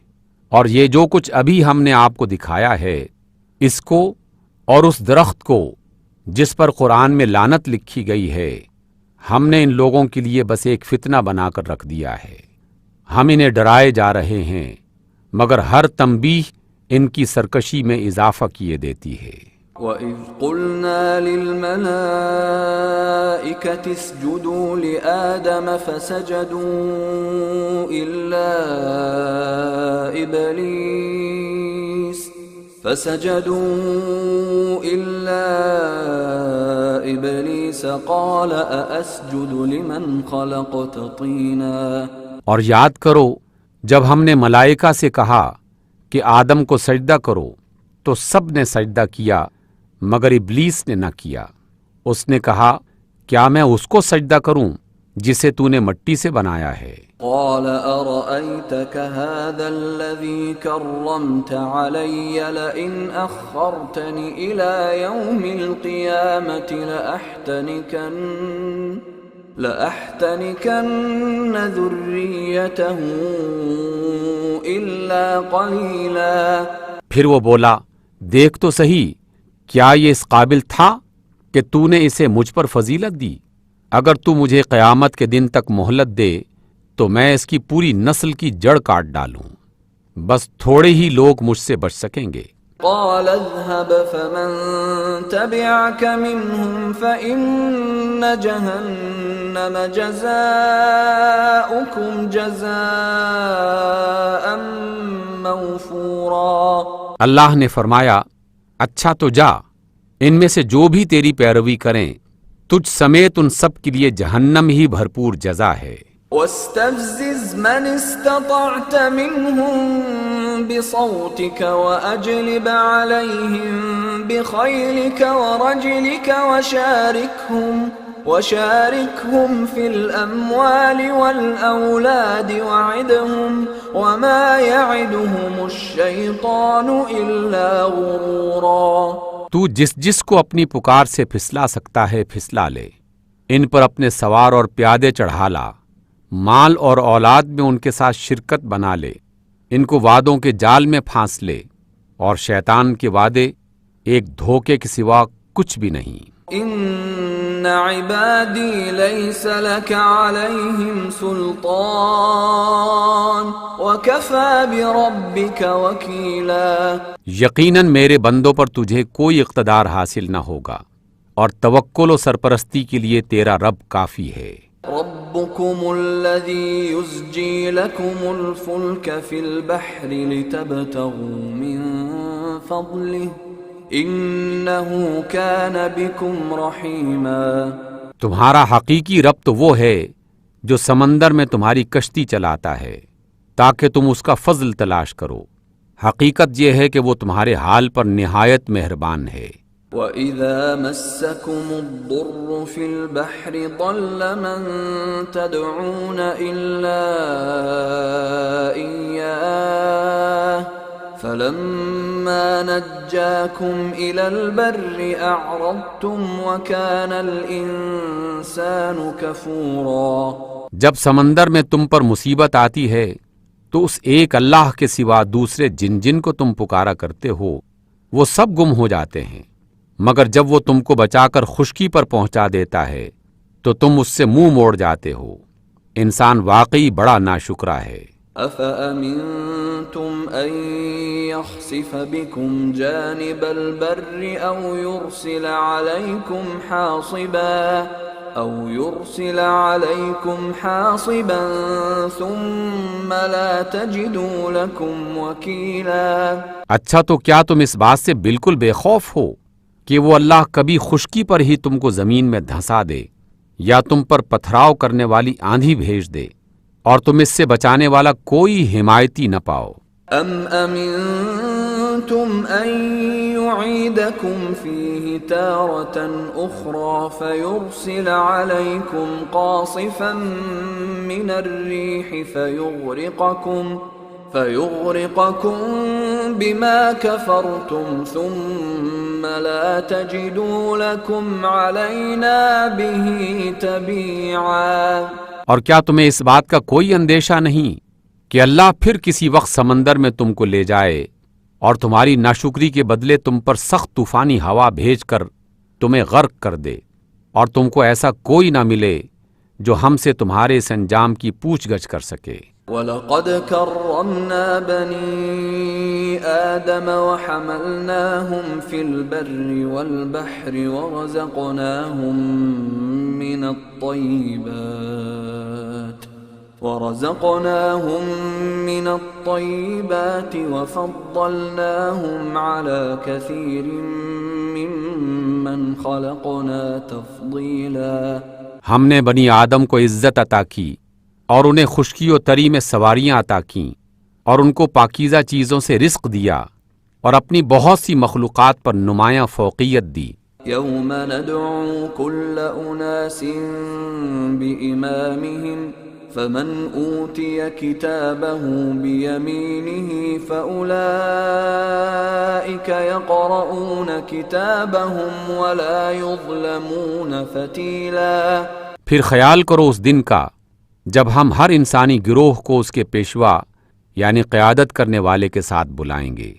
اور یہ جو کچھ ابھی ہم نے آپ کو دکھایا ہے اس کو اور اس درخت کو جس پر قرآن میں لعنت لکھی گئی ہے، ہم نے ان لوگوں کے لیے بس ایک فتنہ بنا کر رکھ دیا ہے۔ ہم انہیں ڈرائے جا رہے ہیں مگر ہر تنبیہ ان کی سرکشی میں اضافہ کیے دیتی ہے۔ وَإِذْ قُلْنَا لِلْمَلَائِكَةِ اسْجُدُوا لِآدَمَ فَسَجَدُوا إِلَّا إِبْلِيسَ قَالَ أَأَسْجُدُ لِمَنْ خَلَقْتَ طِينًا۔ اور یاد کرو جب ہم نے ملائکہ سے کہا کہ آدم کو سجدہ کرو تو سب نے سجدہ کیا مگر ابلیس نے نہ کیا۔ اس نے کہا کیا میں اس کو سجدہ کروں جسے تو نے مٹی سے بنایا ہے؟ قال أرأيتك هذا الذي كرمت علي لئن أخرتني إلى يوم القيامة لأحتنكن ذريته إلا قليلا۔ پھر وہ بولا دیکھ تو صحیح کیا یہ اس قابل تھا کہ تو نے اسے مجھ پر فضیلت دی؟ اگر تو مجھے قیامت کے دن تک مہلت دے تو میں اس کی پوری نسل کی جڑ کاٹ ڈالوں، بس تھوڑے ہی لوگ مجھ سے بچ سکیں گے۔ قال اذهب فمن تبعك منهم فإن جهنم جزاؤكم جزاء موفورا۔ اللہ نے فرمایا اچھا تو جا، ان میں سے جو بھی تیری پیروی کریں تجھ سمیت ان سب کے لیے جہنم ہی بھرپور جزا ہے۔ واستفزز من استطعت منهم بصوتك وأجلب عليهم بخيلك ورجلك وشاركهم في الأموال والأولاد وعدهم وما يعدهم الشيطان إلا غرورا۔ تو جس کو اپنی پکار سے پھسلا سکتا ہے پھسلا لے، ان پر اپنے سوار اور پیادے چڑھا لا، مال اور اولاد میں ان کے ساتھ شرکت بنا لے، ان کو وعدوں کے جال میں پھانس لے، اور شیطان کے وعدے ایک دھوکے کے سوا کچھ بھی نہیں۔ ان عبادی لیس لک علیہم سلطان وکفی بربک وکیلا۔ یقیناً میرے بندوں پر تجھے کوئی اقتدار حاصل نہ ہوگا اور توکل و سرپرستی کے لیے تیرا رب کافی ہے۔ ربکم الذی یزجی لکم الفلک فی البحر لتبتغوا من فضلہ انہ کان بکم رحیما۔ تمہارا حقیقی رب تو وہ ہے جو سمندر میں تمہاری کشتی چلاتا ہے تاکہ تم اس کا فضل تلاش کرو، حقیقت یہ ہے کہ وہ تمہارے حال پر نہایت مہربان ہے۔ وَإِذَا مَسَّكُمُ الضُّرُّ فِي الْبَحْرِ ضَلَّ مَن تَدْعُونَ إِلَّا إِيَّاهُ فَلَمَّا نَجَّاكُمْ إِلَى الْبَرِّ أَعْرَضْتُمْ وَكَانَ الْإِنسَانُ كَفُورًا۔ جب سمندر میں تم پر مصیبت آتی ہے تو اس ایک اللہ کے سوا دوسرے جن جن کو تم پکارا کرتے ہو وہ سب گم ہو جاتے ہیں، مگر جب وہ تم کو بچا کر خشکی پر پہنچا دیتا ہے تو تم اس سے منہ موڑ جاتے ہو۔ انسان واقعی بڑا ناشکرا ہے۔ أَفَأَمِنْتُمْ أَنْ يَخْسِفَ بِكُمْ جَانِبَ الْبَرِّ أَوْ يُرْسِلَ عَلَيْكُمْ حَاصِبًا ثُمَّ لَا تَجِدُوا لَكُمْ وَكِيلًا۔ اچھا تو کیا تم اس بات سے بالکل بے خوف ہو کہ وہ اللہ کبھی خشکی پر ہی تم کو زمین میں دھنسا دے یا تم پر پتھراؤ کرنے والی آندھی بھیج دے اور تم اس سے بچانے والا کوئی حمایتی نہ پاؤ؟ أَمْ أَمِنْتُمْ أَنْ يُعِيدَكُمْ فِيهِ تَارَةً أُخْرَى فَيُرْسِلَ عَلَيْكُمْ قَاصِفًا مِنَ الرِّيحِ فَيُغْرِقَكُمْ بِمَا كَفَرْتُمْ ثُمَّ لَا تَجِدُوا لَكُمْ عَلَيْنَا بِهِ تَبِيعًا۔ اور کیا تمہیں اس بات کا کوئی اندیشہ نہیں کہ اللہ پھر کسی وقت سمندر میں تم کو لے جائے اور تمہاری ناشکری کے بدلے تم پر سخت طوفانی ہوا بھیج کر تمہیں غرق کر دے اور تم کو ایسا کوئی نہ ملے جو ہم سے تمہارے اس انجام کی پوچھ گچھ کر سکے؟ وَلَقَدْ كَرَّمْنَا بَنِي آدَمَ وَحَمَلْنَاهُمْ فِي الْبَرِّ وَالْبَحْرِ ورزقناهم من الطيبات وفضلناهم على كثير ممن خلقنا تفضيلا۔ ہم نے بنی آدم کو عزت عطا کی اور انہیں خشکی و تری میں سواریاں عطا کیں اور ان کو پاکیزہ چیزوں سے رزق دیا اور اپنی بہت سی مخلوقات پر نمایاں فوقیت دی۔ یوم ندعو کل اناس بإمامهم فمن أوتي كتابه بيمينه فأولئك يقرؤون كتابهم ولا يظلمون فتيلا۔ پھر خیال کرو اس دن کا جب ہم ہر انسانی گروہ کو اس کے پیشوا یعنی قیادت کرنے والے کے ساتھ بلائیں گے۔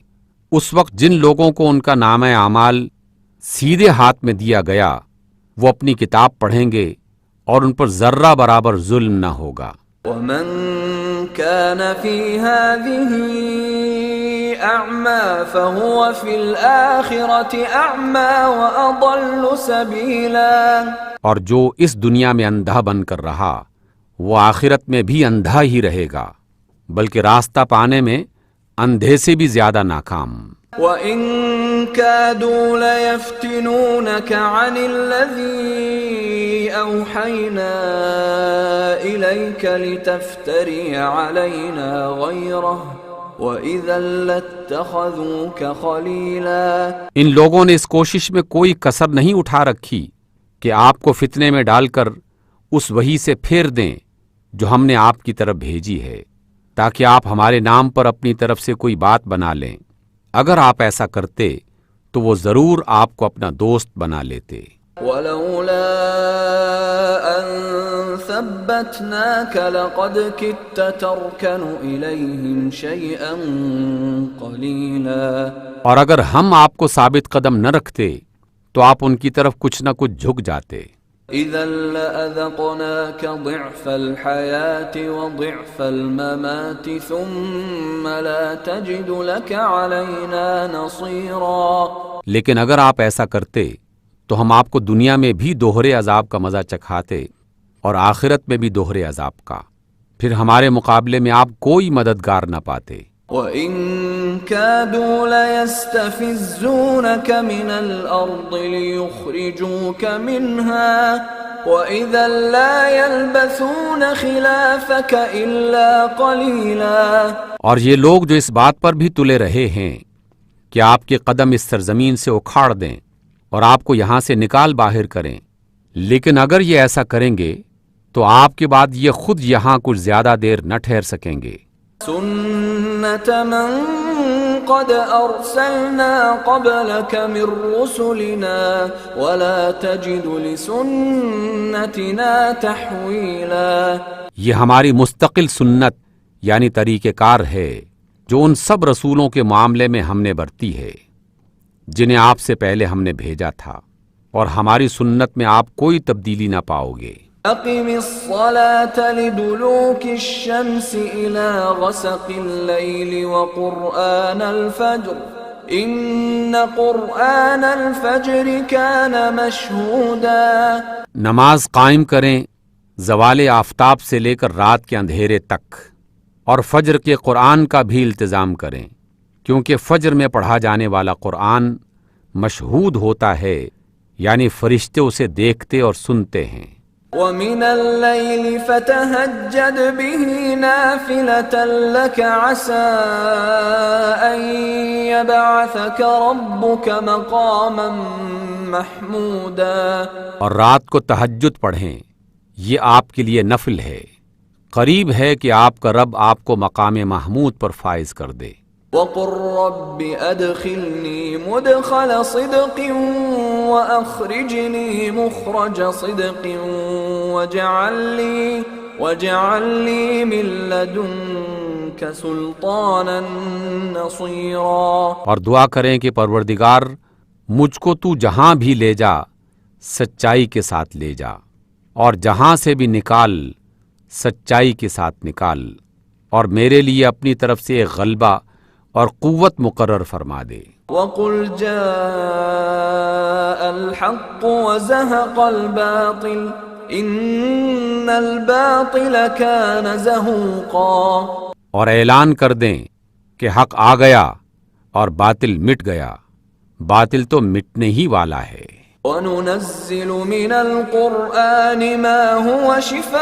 اس وقت جن لوگوں کو ان کا نامہ اعمال سیدھے ہاتھ میں دیا گیا وہ اپنی کتاب پڑھیں گے اور ان پر ذرہ برابر ظلم نہ ہوگا۔ وَمَن كَانَ فِي هَذِهِ أَعْمَى فَهُوَ فِي الْآخِرَةِ أَعْمَى وَأَضَلُّ سَبِيلًا۔ اور جو اس دنیا میں اندھا بن کر رہا وہ آخرت میں بھی اندھا ہی رہے گا بلکہ راستہ پانے میں اندھے سے بھی زیادہ ناکام۔ وَإِن كَادُوا لَيَفْتِنُونَكَ عَنِ الَّذِي أَوْحَيْنَا إِلَيْكَ لِتَفْتَرِيَ عَلَيْنَا غَيْرَهُ وَإِذًا لَاتَّخَذُوكَ خَلِيلًا۔ ان لوگوں نے اس کوشش میں کوئی کسر نہیں اٹھا رکھی کہ آپ کو فتنے میں ڈال کر اس وحی سے پھیر دیں جو ہم نے آپ کی طرف بھیجی ہے تاکہ آپ ہمارے نام پر اپنی طرف سے کوئی بات بنا لیں۔ اگر آپ ایسا کرتے تو وہ ضرور آپ کو اپنا دوست بنا لیتے۔ وَلَوْلَا أَن ثَبَّتْنَاكَ لَقَدْ كِدتَّ تَرْكَنُ إِلَيْهِمْ شَيْئًا قَلِيلًا۔ اور اگر ہم آپ کو ثابت قدم نہ رکھتے تو آپ ان کی طرف کچھ نہ کچھ جھک جاتے۔ إِذًا لَأَذَقْنَاكَ ضِعْفَ الْحَيَاةِ وَضِعْفَ الْمَمَاتِ ثُمَّ لَا تَجِدُ لَكَ عَلَيْنَا نَصِيرًا۔ لیکن اگر آپ ایسا کرتے تو ہم آپ کو دنیا میں بھی دوہرے عذاب کا مزہ چکھاتے اور آخرت میں بھی دوہرے عذاب کا، پھر ہمارے مقابلے میں آپ کوئی مددگار نہ پاتے۔ وَإِن كَادُوا لَيَسْتَفِزُّونَكَ مِنَ الْأَرْضِ لِيُخْرِجُوكَ مِنْهَا وَإِذًا لَا يَلْبَثُونَ خِلَافَكَ إِلَّا قَلِيلًا۔ اور یہ لوگ جو اس بات پر بھی تلے رہے ہیں کہ آپ کے قدم اس سرزمین سے اکھاڑ دیں اور آپ کو یہاں سے نکال باہر کریں، لیکن اگر یہ ایسا کریں گے تو آپ کے بعد یہ خود یہاں کچھ زیادہ دیر نہ ٹھہر سکیں گے۔ سُنَّةَ مَن قَدْ أَرْسَلْنَا قَبْلَكَ مِن رُّسُلِنَا وَلَا تَجِدُ لِسُنَّتِنَا تَحْوِيلًا۔ یہ ہماری مستقل سنت یعنی طریقہ کار ہے جو ان سب رسولوں کے معاملے میں ہم نے برتی ہے جنہیں آپ سے پہلے ہم نے بھیجا تھا، اور ہماری سنت میں آپ کوئی تبدیلی نہ پاؤ گے۔ اقم الصلاة لدلوك الشمس الى غسق الليل وقرآن الفجر ان قرآن الفجر كان مشهودا۔ نماز قائم کریں زوال آفتاب سے لے کر رات کے اندھیرے تک، اور فجر کے قرآن کا بھی التزام کریں، کیونکہ فجر میں پڑھا جانے والا قرآن مشہود ہوتا ہے، یعنی فرشتے اسے دیکھتے اور سنتے ہیں۔ وَمِنَ اللَّيْلِ فَتَهَجَّدْ بِهِ نَافِلَةً لَكَ عَسَىٰ أَن يَبْعَثَكَ رَبُّكَ مَقَامًا مَحْمُودًا۔ اور رات کو تہجد پڑھیں، یہ آپ کے لیے نفل ہے، قریب ہے کہ آپ کا رب آپ کو مقام محمود پر فائز کر دے۔ وَقُلْ رَبِّ أَدْخِلْنِي مُدْخَلَ صِدْقٍ وَأَخْرِجْنِي مُخْرَجَ صِدْقٍ وَاجْعَلْ لِي مِن لَّدُنكَ سُلْطَانًا نَّصِيرًا۔ اور دعا کریں کہ پروردگار مجھ کو تو جہاں بھی لے جا سچائی کے ساتھ لے جا، اور جہاں سے بھی نکال سچائی کے ساتھ نکال، اور میرے لیے اپنی طرف سے ایک غلبہ اور قوت مقرر فرما دے۔ وَقُلْ جَاءَ الْحَقُّ وَزَهَقَ الْبَاطِلُ إِنَّ الْبَاطِلَ كَانَ زَهُوقًا۔ اور اعلان کر دیں کہ حق آ گیا اور باطل مٹ گیا، باطل تو مٹنے ہی والا ہے۔ وَنُنَزِّلُ مِنَ الْقُرْآنِ مَا هُوَ شِفَاءٌ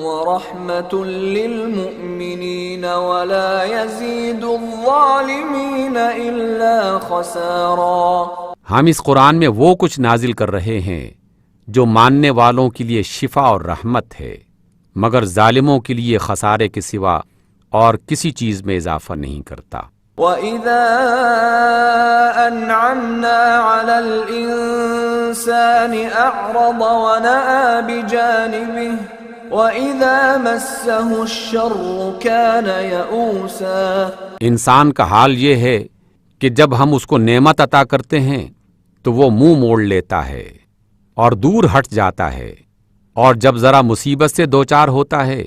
وَرَحْمَةٌ لِّلْمُؤْمِنِينَ وَلَا يَزِيدُ الظَّالِمِينَ إِلَّا خَسَارًا۔ ہم اس قرآن میں وہ کچھ نازل کر رہے ہیں جو ماننے والوں کے لیے شفا اور رحمت ہے، مگر ظالموں کے لیے خسارے کے سوا اور کسی چیز میں اضافہ نہیں کرتا۔ وَإِذَا أَنْعَمْنَا عَلَى الْإِنسَانِ أَعْرَضَ وَنَأَىٰ بِجَانِبِهِ وَإِذَا مَسَّهُ الشَّرُّ كَانَ يَئُوسًا۔ انسان کا حال یہ ہے کہ جب ہم اس کو نعمت عطا کرتے ہیں تو وہ منہ موڑ لیتا ہے اور دور ہٹ جاتا ہے، اور جب ذرا مصیبت سے دوچار ہوتا ہے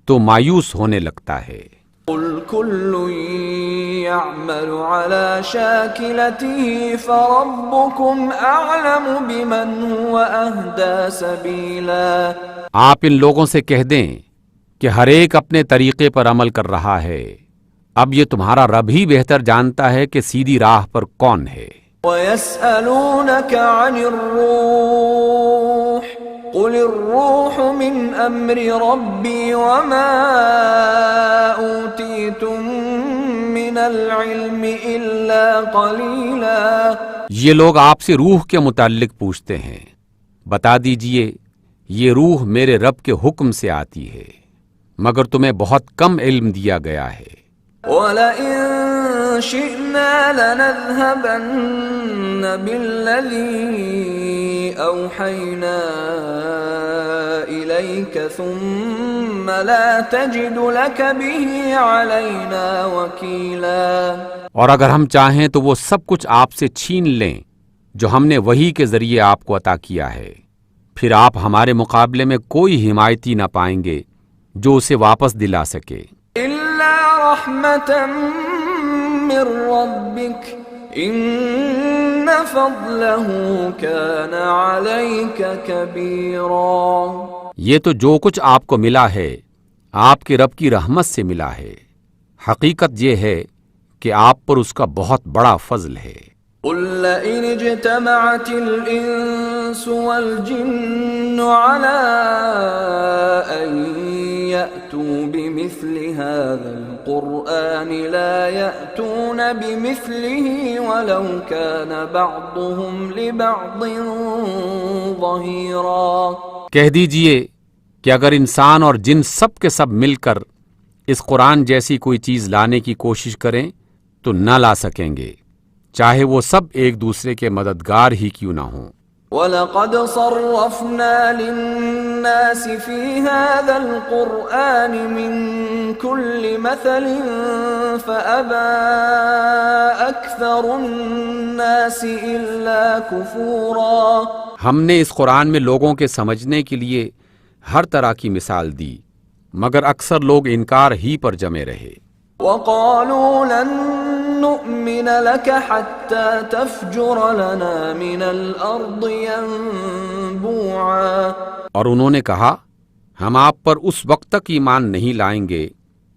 تو مایوس ہونے لگتا ہے۔ قُلْ كُلٌّ يَعْمَلُ عَلَى شَاكِلَتِهِ فَرَبُّكُمْ أَعْلَمُ بِمَنْ هُوَ أَهْدَىٰ سَبِيلًا۔ آپ ان لوگوں سے کہہ دیں کہ ہر ایک اپنے طریقے پر عمل کر رہا ہے، اب یہ تمہارا رب ہی بہتر جانتا ہے کہ سیدھی راہ پر کون ہے۔ وَيَسْأَلُونَكَ عَنِ الرُّوحِ قُلِ الرُّوحُ مِنْ أَمْرِ رَبِّي وَمَا أُوتِيتُم مِّنَ الْعِلْمِ إِلَّا قَلِيلًا۔ یہ لوگ آپ سے روح کے متعلق پوچھتے ہیں، بتا دیجئے یہ روح میرے رب کے حکم سے آتی ہے، مگر تمہیں بہت کم علم دیا گیا ہے۔ وَلَئِن شِئْنَا لَنَذْهَبَنَّ بِالَّذِي أَوْحَيْنَا إِلَيْكَ ثُمَّ لَا تَجِدُ لَكَ بِهِ عَلَيْنَا وَكِيلًا۔ اور اگر ہم چاہیں تو وہ سب کچھ آپ سے چھین لیں جو ہم نے وحی کے ذریعے آپ کو عطا کیا ہے، پھر آپ ہمارے مقابلے میں کوئی حمایتی نہ پائیں گے جو اسے واپس دلا سکے۔ إِلَّا رَحْمَةً مِّن رَّبِّكَ إِنَّ فَضْلَهُ كَانَ عَلَيْكَ كَبِيرًا۔ یہ تو جو کچھ آپ کو ملا ہے آپ کے رب کی رحمت سے ملا ہے، حقیقت یہ ہے کہ آپ پر اس کا بہت بڑا فضل ہے۔ قُل لَّئِنِ اجْتَمَعَتِ الْإِنسُ وَالْجِنُّ عَلَىٰ أَن يَأْتُوا بِمِثْلِ هَٰذَا الْقُرْآنِ لَا يَأْتُونَ بِمِثْلِهِ وَلَوْ كَانَ بَعْضُهُمْ لِبَعْضٍ ظَهِيرًا۔ کہہ دیجئے کہ اگر انسان اور جن سب کے سب مل کر اس قرآن جیسی کوئی چیز لانے کی کوشش کریں تو نہ لا سکیں گے، چاہے وہ سب ایک دوسرے کے مددگار ہی کیوں نہ ہوں۔ وَلَقَدْ صَرَّفْنَا لِلنَّاسِ فِي هَذَا الْقُرْآنِ مِنْ كُلِّ مَثَلٍ فَأَبَى أَكْثَرُ النَّاسِ إِلَّا كُفُورًا۔ ہم نے اس قرآن میں لوگوں کے سمجھنے کے لیے ہر طرح کی مثال دی، مگر اکثر لوگ انکار ہی پر جمے رہے۔ وَقَالُوا لَن نُّؤْمِنَ لَكَ حَتَّى تَفْجُرَ لَنَا مِنَ الْأَرْضِ يَنبُوعًا۔ اور انہوں نے کہا ہم آپ پر اس وقت تک ایمان نہیں لائیں گے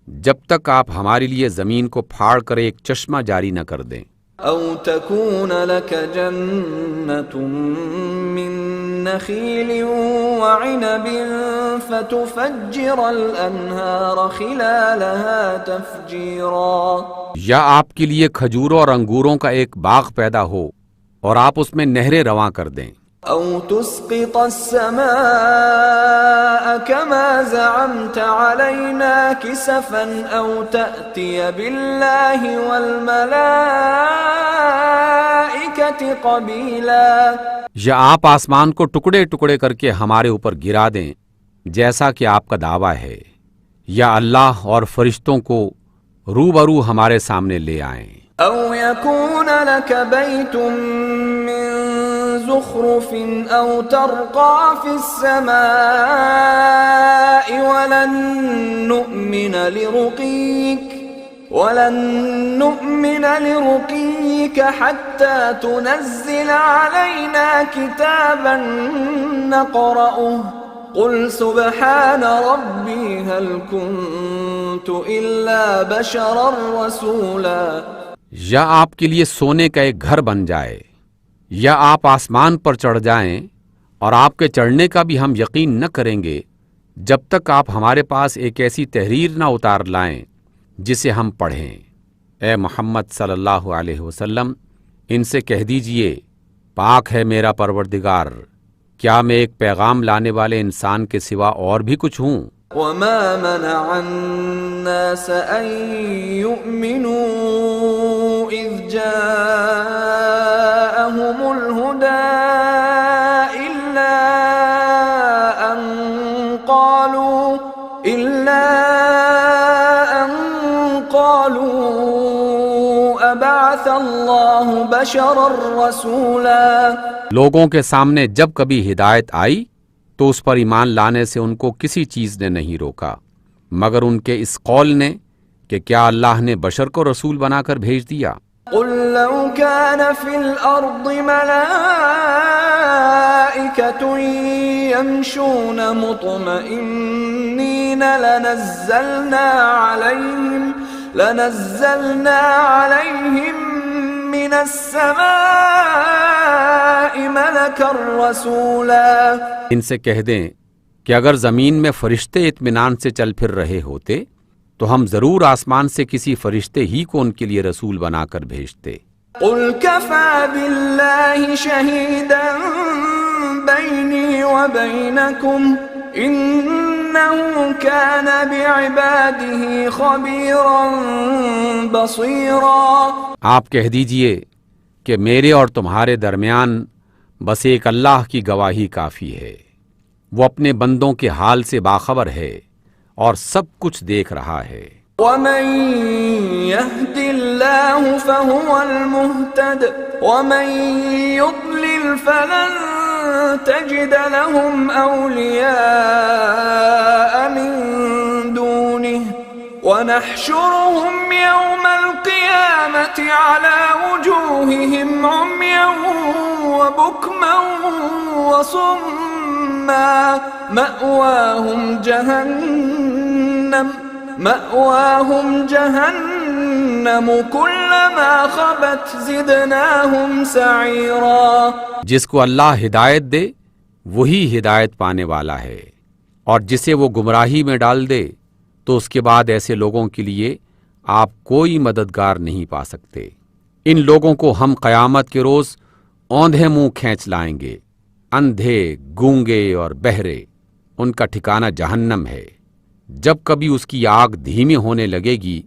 جب تک آپ ہمارے لیے زمین کو پھاڑ کر ایک چشمہ جاری نہ کر دیں۔ أَوْ تَكُونَ لَكَ جَنَّةٌ مِّن نَخِيلٍ وَعِنَبٍ فَتُفَجِّرَ الْأَنْهَارَ خِلَالَهَا تَفْجِيرًا۔ یا آپ کے لیے کھجوروں اور انگوروں کا ایک باغ پیدا ہو اور آپ اس میں نہریں رواں کر دیں۔ أَوْ تُسْقِطَ السَّمَاءَ كَمَا زَعَمْتَ عَلَيْنَا كِسَفًا أَوْ تَأْتِيَ بِاللَّهِ وَالْمَلَائِكَةِ قَبِيلًا۔ یا آپ آسمان کو ٹکڑے ٹکڑے کر کے ہمارے اوپر گرا دیں جیسا کہ آپ کا دعویٰ ہے، یا اللہ اور فرشتوں کو روبرو ہمارے سامنے لے آئیں۔ أَوْ يَكُونَ لَكَ بَيْتٌ مِّن زُخْرُفٍ أَوْ تَرْقَىٰ فِي السَّمَاءِ وَلَن نُّؤْمِنَ لِرُقِيِّكَ حَتَّىٰ تُنَزِّلَ عَلَيْنَا كِتَابًا نَّقْرَؤُهُ قُلْ سُبْحَانَ رَبِّي هَلْ كُنتُ إِلَّا بَشَرًا رَّسُولًا۔ یا آپ کے لیے سونے کا ایک گھر بن جائے، یا آپ آسمان پر چڑھ جائیں اور آپ کے چڑھنے کا بھی ہم یقین نہ کریں گے جب تک آپ ہمارے پاس ایک ایسی تحریر نہ اتار لائیں جسے ہم پڑھیں۔ اے محمد صلی اللہ علیہ وسلم، ان سے کہہ دیجئے پاک ہے میرا پروردگار، کیا میں ایک پیغام لانے والے انسان کے سوا اور بھی کچھ ہوں؟ وَمَا مَنَعَ النَّاسَ أَن يُؤْمِنُوا إِذْ جَاءَهُمُ الْهُدَىٰ إِلَّا أَن قَالُوا أَبَعَثَ اللَّهُ بَشَرًا رَّسُولًا۔ لوگوں کے سامنے جب کبھی ہدایت آئی تو اس پر ایمان لانے سے ان کو کسی چیز نے نہیں روکا مگر ان کے اس قول نے کہ کیا اللہ نے بشر کو رسول بنا کر بھیج دیا۔ قُل لَّوْ كَانَ فِي الْأَرْضِ مَلَائِكَةٌ يَمْشُونَ مُطْمَئِنِّينَ لَنَزَّلْنَا عَلَيْهِم مِّنَ السَّمَاءِ مَلَكًا رَّسُولًا۔ ان سے کہہ دیں کہ اگر زمین میں فرشتے اطمینان سے چل پھر رہے ہوتے تو ہم ضرور آسمان سے کسی فرشتے ہی کو ان کے لیے رسول بنا کر بھیجتے۔ قُلْ كَفَىٰ بِاللَّهِ شَهِيدًا بَيْنِي وَبَيْنَكُمْ إِنَّهُ كَانَ بِعِبَادِهِ خَبِيرًا بَصِيرًا۔ آپ کہہ دیجئے کہ میرے اور تمہارے درمیان بس ایک اللہ کی گواہی کافی ہے، وہ اپنے بندوں کے حال سے باخبر ہے اور سب کچھ دیکھ رہا ہے۔ وَمَن يَهْدِ اللَّهُ فَهُوَ الْمُهْتَدِ وَمَن يُضْلِلْ فَلَن تَجِدَ لَهُمْ أَوْلِيَاءَ مِن دُونِهِ وَنَحْشُرُهُمْ يَوْمَ الْقِيَامَةِ عَلَى وُجُوهِهِمْ عُمْيًا وَبُكْمًا وَصُمًّا مَأْوَاهُمْ جَهَنَّمُ كُلَّمَا خَبَتْ زِدْنَاهُمْ سَعِيرًا۔ جس کو اللہ ہدایت دے وہی ہدایت پانے والا ہے، اور جسے وہ گمراہی میں ڈال دے تو اس کے بعد ایسے لوگوں کے لیے آپ کوئی مددگار نہیں پا سکتے۔ ان لوگوں کو ہم قیامت کے روز اوندھے منہ کھینچ لائیں گے، اندھے، گونگے اور بہرے، ان کا ٹھکانہ جہنم ہے۔ جب کبھی اس کی آگ دھیمی ہونے لگے گی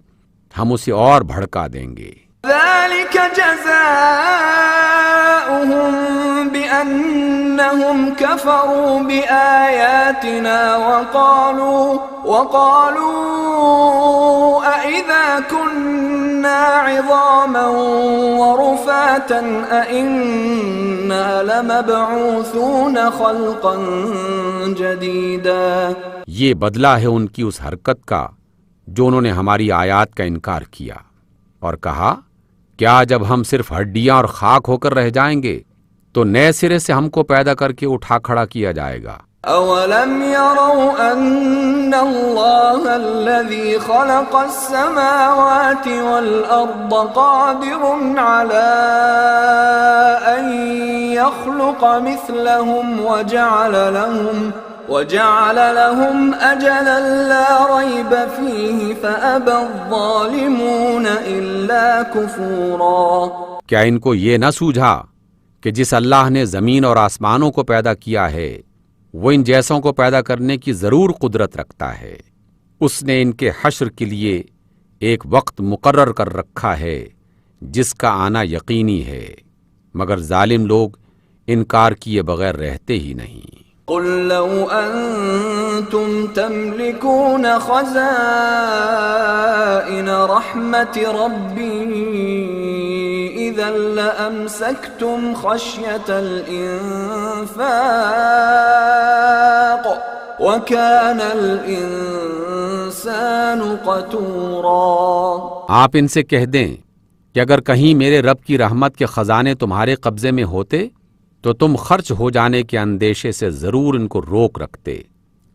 ہم اسے اور بھڑکا دیں گے۔ ذَلِكَ جَزَاؤُهُم بِأَنَّ كفروا بآياتنا وقالوا أإذا كنا عظاما ورفاتا أإنا لمبعوثون خلقا جديدا۔ یہ بدلہ ہے ان کی اس حرکت کا جو انہوں نے ہماری آیات کا انکار کیا اور کہا کیا جب ہم صرف ہڈیاں اور خاک ہو کر رہ جائیں گے تو نئے سرے سے ہم کو پیدا کر کے اٹھا کھڑا کیا جائے گا۔ أَوَلَمْ يَرَوْا أَنَّ اللَّهَ الَّذِي خَلَقَ السَّمَاوَاتِ وَالْأَرْضَ قَادِرٌ عَلَىٰ أَن يَخْلُقَ مِثْلَهُمْ وَجَعَلَ لَهُمْ أَجَلًا لَا رَيْبَ فِيهِ فَأَبَى الظَّالِمُونَ إِلَّا كُفُورًا۔ کیا ان کو یہ نہ سوجھا کہ جس اللہ نے زمین اور آسمانوں کو پیدا کیا ہے وہ ان جیسوں کو پیدا کرنے کی ضرور قدرت رکھتا ہے، اس نے ان کے حشر کے لیے ایک وقت مقرر کر رکھا ہے جس کا آنا یقینی ہے، مگر ظالم لوگ انکار کیے بغیر رہتے ہی نہیں۔ قل لو أنتم تملكون خزائن رحمة ربي إذا لأمسكتم خشية الإنفاق وكان الإنسان قتورا۔ آپ ان سے کہہ دیں کہ اگر کہیں میرے رب کی رحمت کے خزانے تمہارے قبضے میں ہوتے تو تم خرچ ہو جانے کے اندیشے سے ضرور ان کو روک رکھتے۔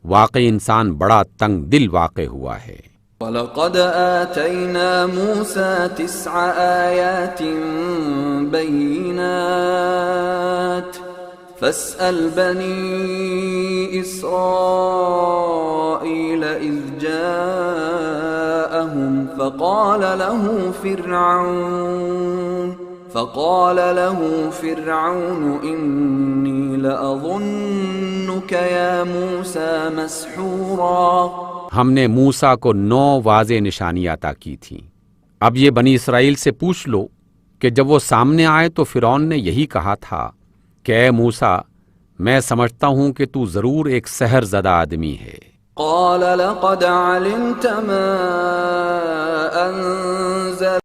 واقعی انسان بڑا تنگ دل واقع ہوا ہے۔ وَلَقَدْ آتَيْنَا مُوسَى 9 آيَاتٍ بَيِّنَاتٍ فَاسْأَلْ بَنِي إِسْرَائِيلَ إِذْ جَاءَهُمْ فقال له فرعون إني لأظنك يا موسى مسحورا۔ ہم نے موسیٰ کو 9 واضح نشانیاں عطا کی تھیں۔ اب یہ بنی اسرائیل سے پوچھ لو کہ جب وہ سامنے آئے تو فرعون نے یہی کہا تھا کہ اے موسیٰ میں سمجھتا ہوں کہ تو ضرور ایک سحر زدہ آدمی ہے۔ قال لقد علمت ما أنزل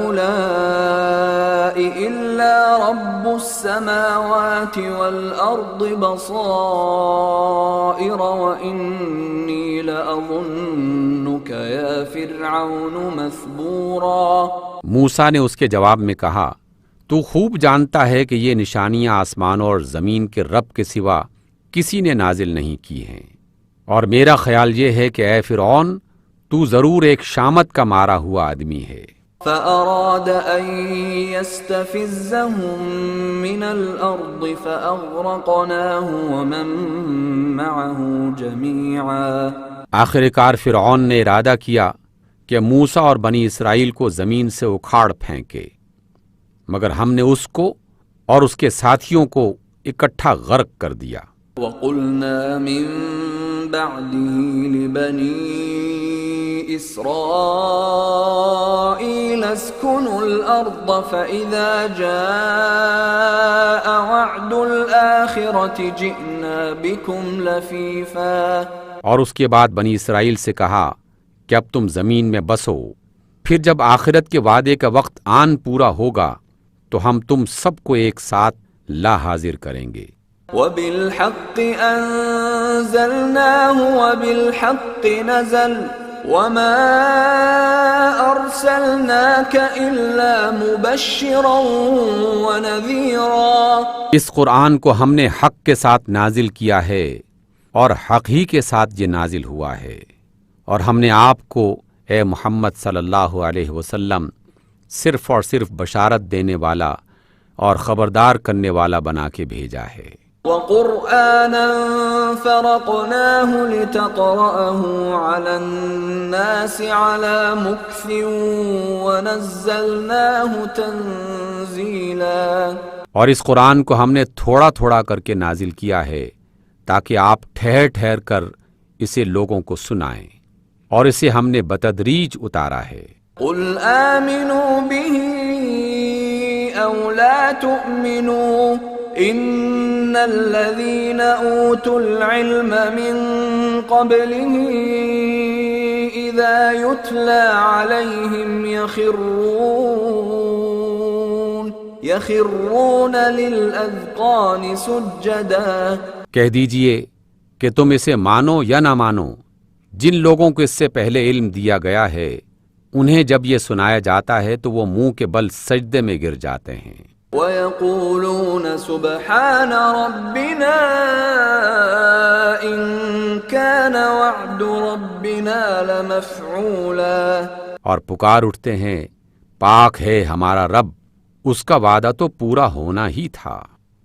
هؤلاء إلا رب السماوات والأرض بصائر وإني لأظنك يا فرعون مثبورا۔ موسیٰ نے اس کے جواب میں کہا تو خوب جانتا ہے کہ یہ نشانیاں آسمانوں اور زمین کے رب کے سوا کسی نے نازل نہیں کی ہیں، اور میرا خیال یہ ہے کہ اے فرعون تو ضرور ایک شامت کا مارا ہوا آدمی ہے۔ فأراد أن يستفزهم من الأرض فأغرقناه ومن معه جميعا۔ آخر کار فرعون نے ارادہ کیا کہ موسیٰ اور بنی اسرائیل کو زمین سے اکھاڑ پھینکے، مگر ہم نے اس کو اور اس کے ساتھیوں کو اکٹھا غرق کر دیا۔ وَقُلْنَا مِن بَعْدِهِ لِبَنِي إِسْرَائِيلَ اسْكُنُوا الْأَرْضَ فَإِذَا جَاءَ وَعْدُ الْآخِرَةِ جِئْنَا بِكُمْ لَفِيفًا۔ اور اس کے بعد بنی اسرائیل سے کہا کہ اب تم زمین میں بسو، پھر جب آخرت کے وعدے کا وقت آن پورا ہوگا تو ہم تم سب کو ایک ساتھ لا حاضر کریں گے۔ وَبِالْحَقِّ أَنزَلْنَاهُ وَبِالْحَقِّ نَزَلَ وَمَا أَرْسَلْنَاكَ إِلَّا مُبَشِّرًا وَنَذِيرًا۔ اس قرآن کو ہم نے حق کے ساتھ نازل کیا ہے اور حق ہی کے ساتھ یہ نازل ہوا ہے، اور ہم نے آپ کو اے محمد صلی اللہ علیہ وسلم صرف اور صرف بشارت دینے والا اور خبردار کرنے والا بنا کے بھیجا ہے۔ وَقُرْآنًا فَرَقْنَاهُ لِتَقْرَأَهُ عَلَى النَّاسِ عَلَى مُكْثٍ وَنَزَّلْنَاهُ تَنزِيلًا۔ اور اس قرآن کو ہم نے تھوڑا تھوڑا کر کے نازل کیا ہے تاکہ آپ ٹھہر ٹھہر کر اسے لوگوں کو سنائیں، اور اسے ہم نے بتدریج اتارا ہے۔ قُلْ آمِنُوا بِهِ أَوْ لَا تُؤْمِنُوا إن الذين أوتوا العلم من قبله إذا يتلى عليهم يخرون للأذقان سجدا. کہہ دیجئے کہ تم اسے مانو یا نہ مانو، جن لوگوں کو اس سے پہلے علم دیا گیا ہے انہیں جب یہ سنایا جاتا ہے تو وہ منہ کے بل سجدے میں گر جاتے ہیں. وَيَقُولُونَ سُبْحَانَ رَبِّنَا إِن كَانَ وَعْدُ رَبِّنَا لَمَفْعُولًا. اور پکار اٹھتے ہیں پاک ہے ہمارا رب، اس کا وعدہ تو پورا ہونا ہی تھا.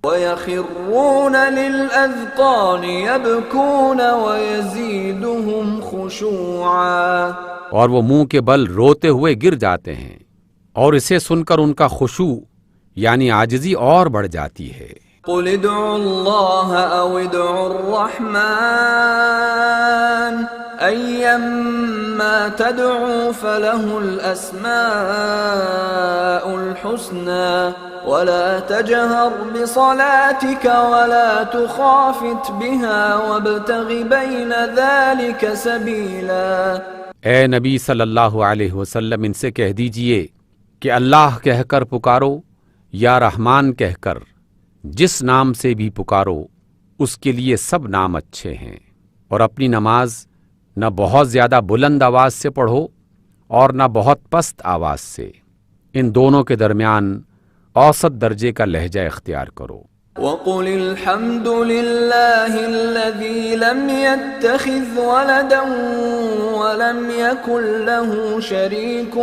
وَيَخِرُّونَ لِلْأَذْقَانِ يَبْكُونَ وَيَزِيدُهُمْ خُشُوعًا. اور وہ منہ کے بل روتے ہوئے گر جاتے ہیں، اور اسے سن کر ان کا خشوع یعنی عاجزی اور بڑھ جاتی ہے. قُلِ ادْعُوا اللَّهَ أَوِ ادْعُوا الرَّحْمَٰنَ أَيًّمَّا تَدْعُوا فَلَهُ الْأَسْمَاءُ الْحُسْنَىٰ وَلَا تَجْهَرْ بِصَلَاتِكَ وَلَا تُخَافِتْ بِهَا وَابْتَغِ بَيْنَ ذَلِكَ سَبِيلًا. اے نبی صلی اللہ علیہ وسلم ان سے کہہ دیجئے کہ اللہ کہہ کر پکارو یا رحمان کہہ کر، جس نام سے بھی پکارو اس کے لیے سب نام اچھے ہیں، اور اپنی نماز نہ بہت زیادہ بلند آواز سے پڑھو اور نہ بہت پست آواز سے، ان دونوں کے درمیان اوسط درجے کا لہجہ اختیار کرو. وَقُلِ الْحَمْدُ لِلَّهِ الَّذِي لَمْ يَتَّخِذْ وَلَدًا وَلَمْ يَكُنْ لَهُ شَرِيكٌ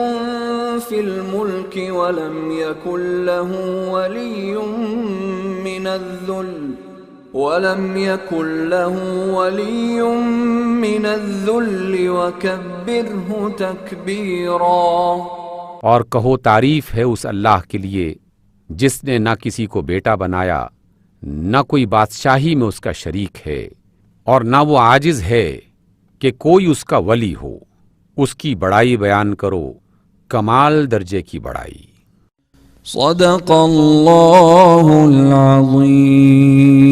فِي الْمُلْكِ وَلَمْ يَكُنْ لَهُ وَلِيٌّ مِّنَ الذُّلِّ وَكَبِّرْهُ تَكْبِيرًا. اور کہو تعریف ہے اس اللہ کے لیے جس نے نہ کسی کو بیٹا بنایا، نہ کوئی بادشاہی میں اس کا شریک ہے، اور نہ وہ عاجز ہے کہ کوئی اس کا ولی ہو. اس کی بڑائی بیان کرو، کمال درجے کی بڑائی. صدق اللہ العظیم.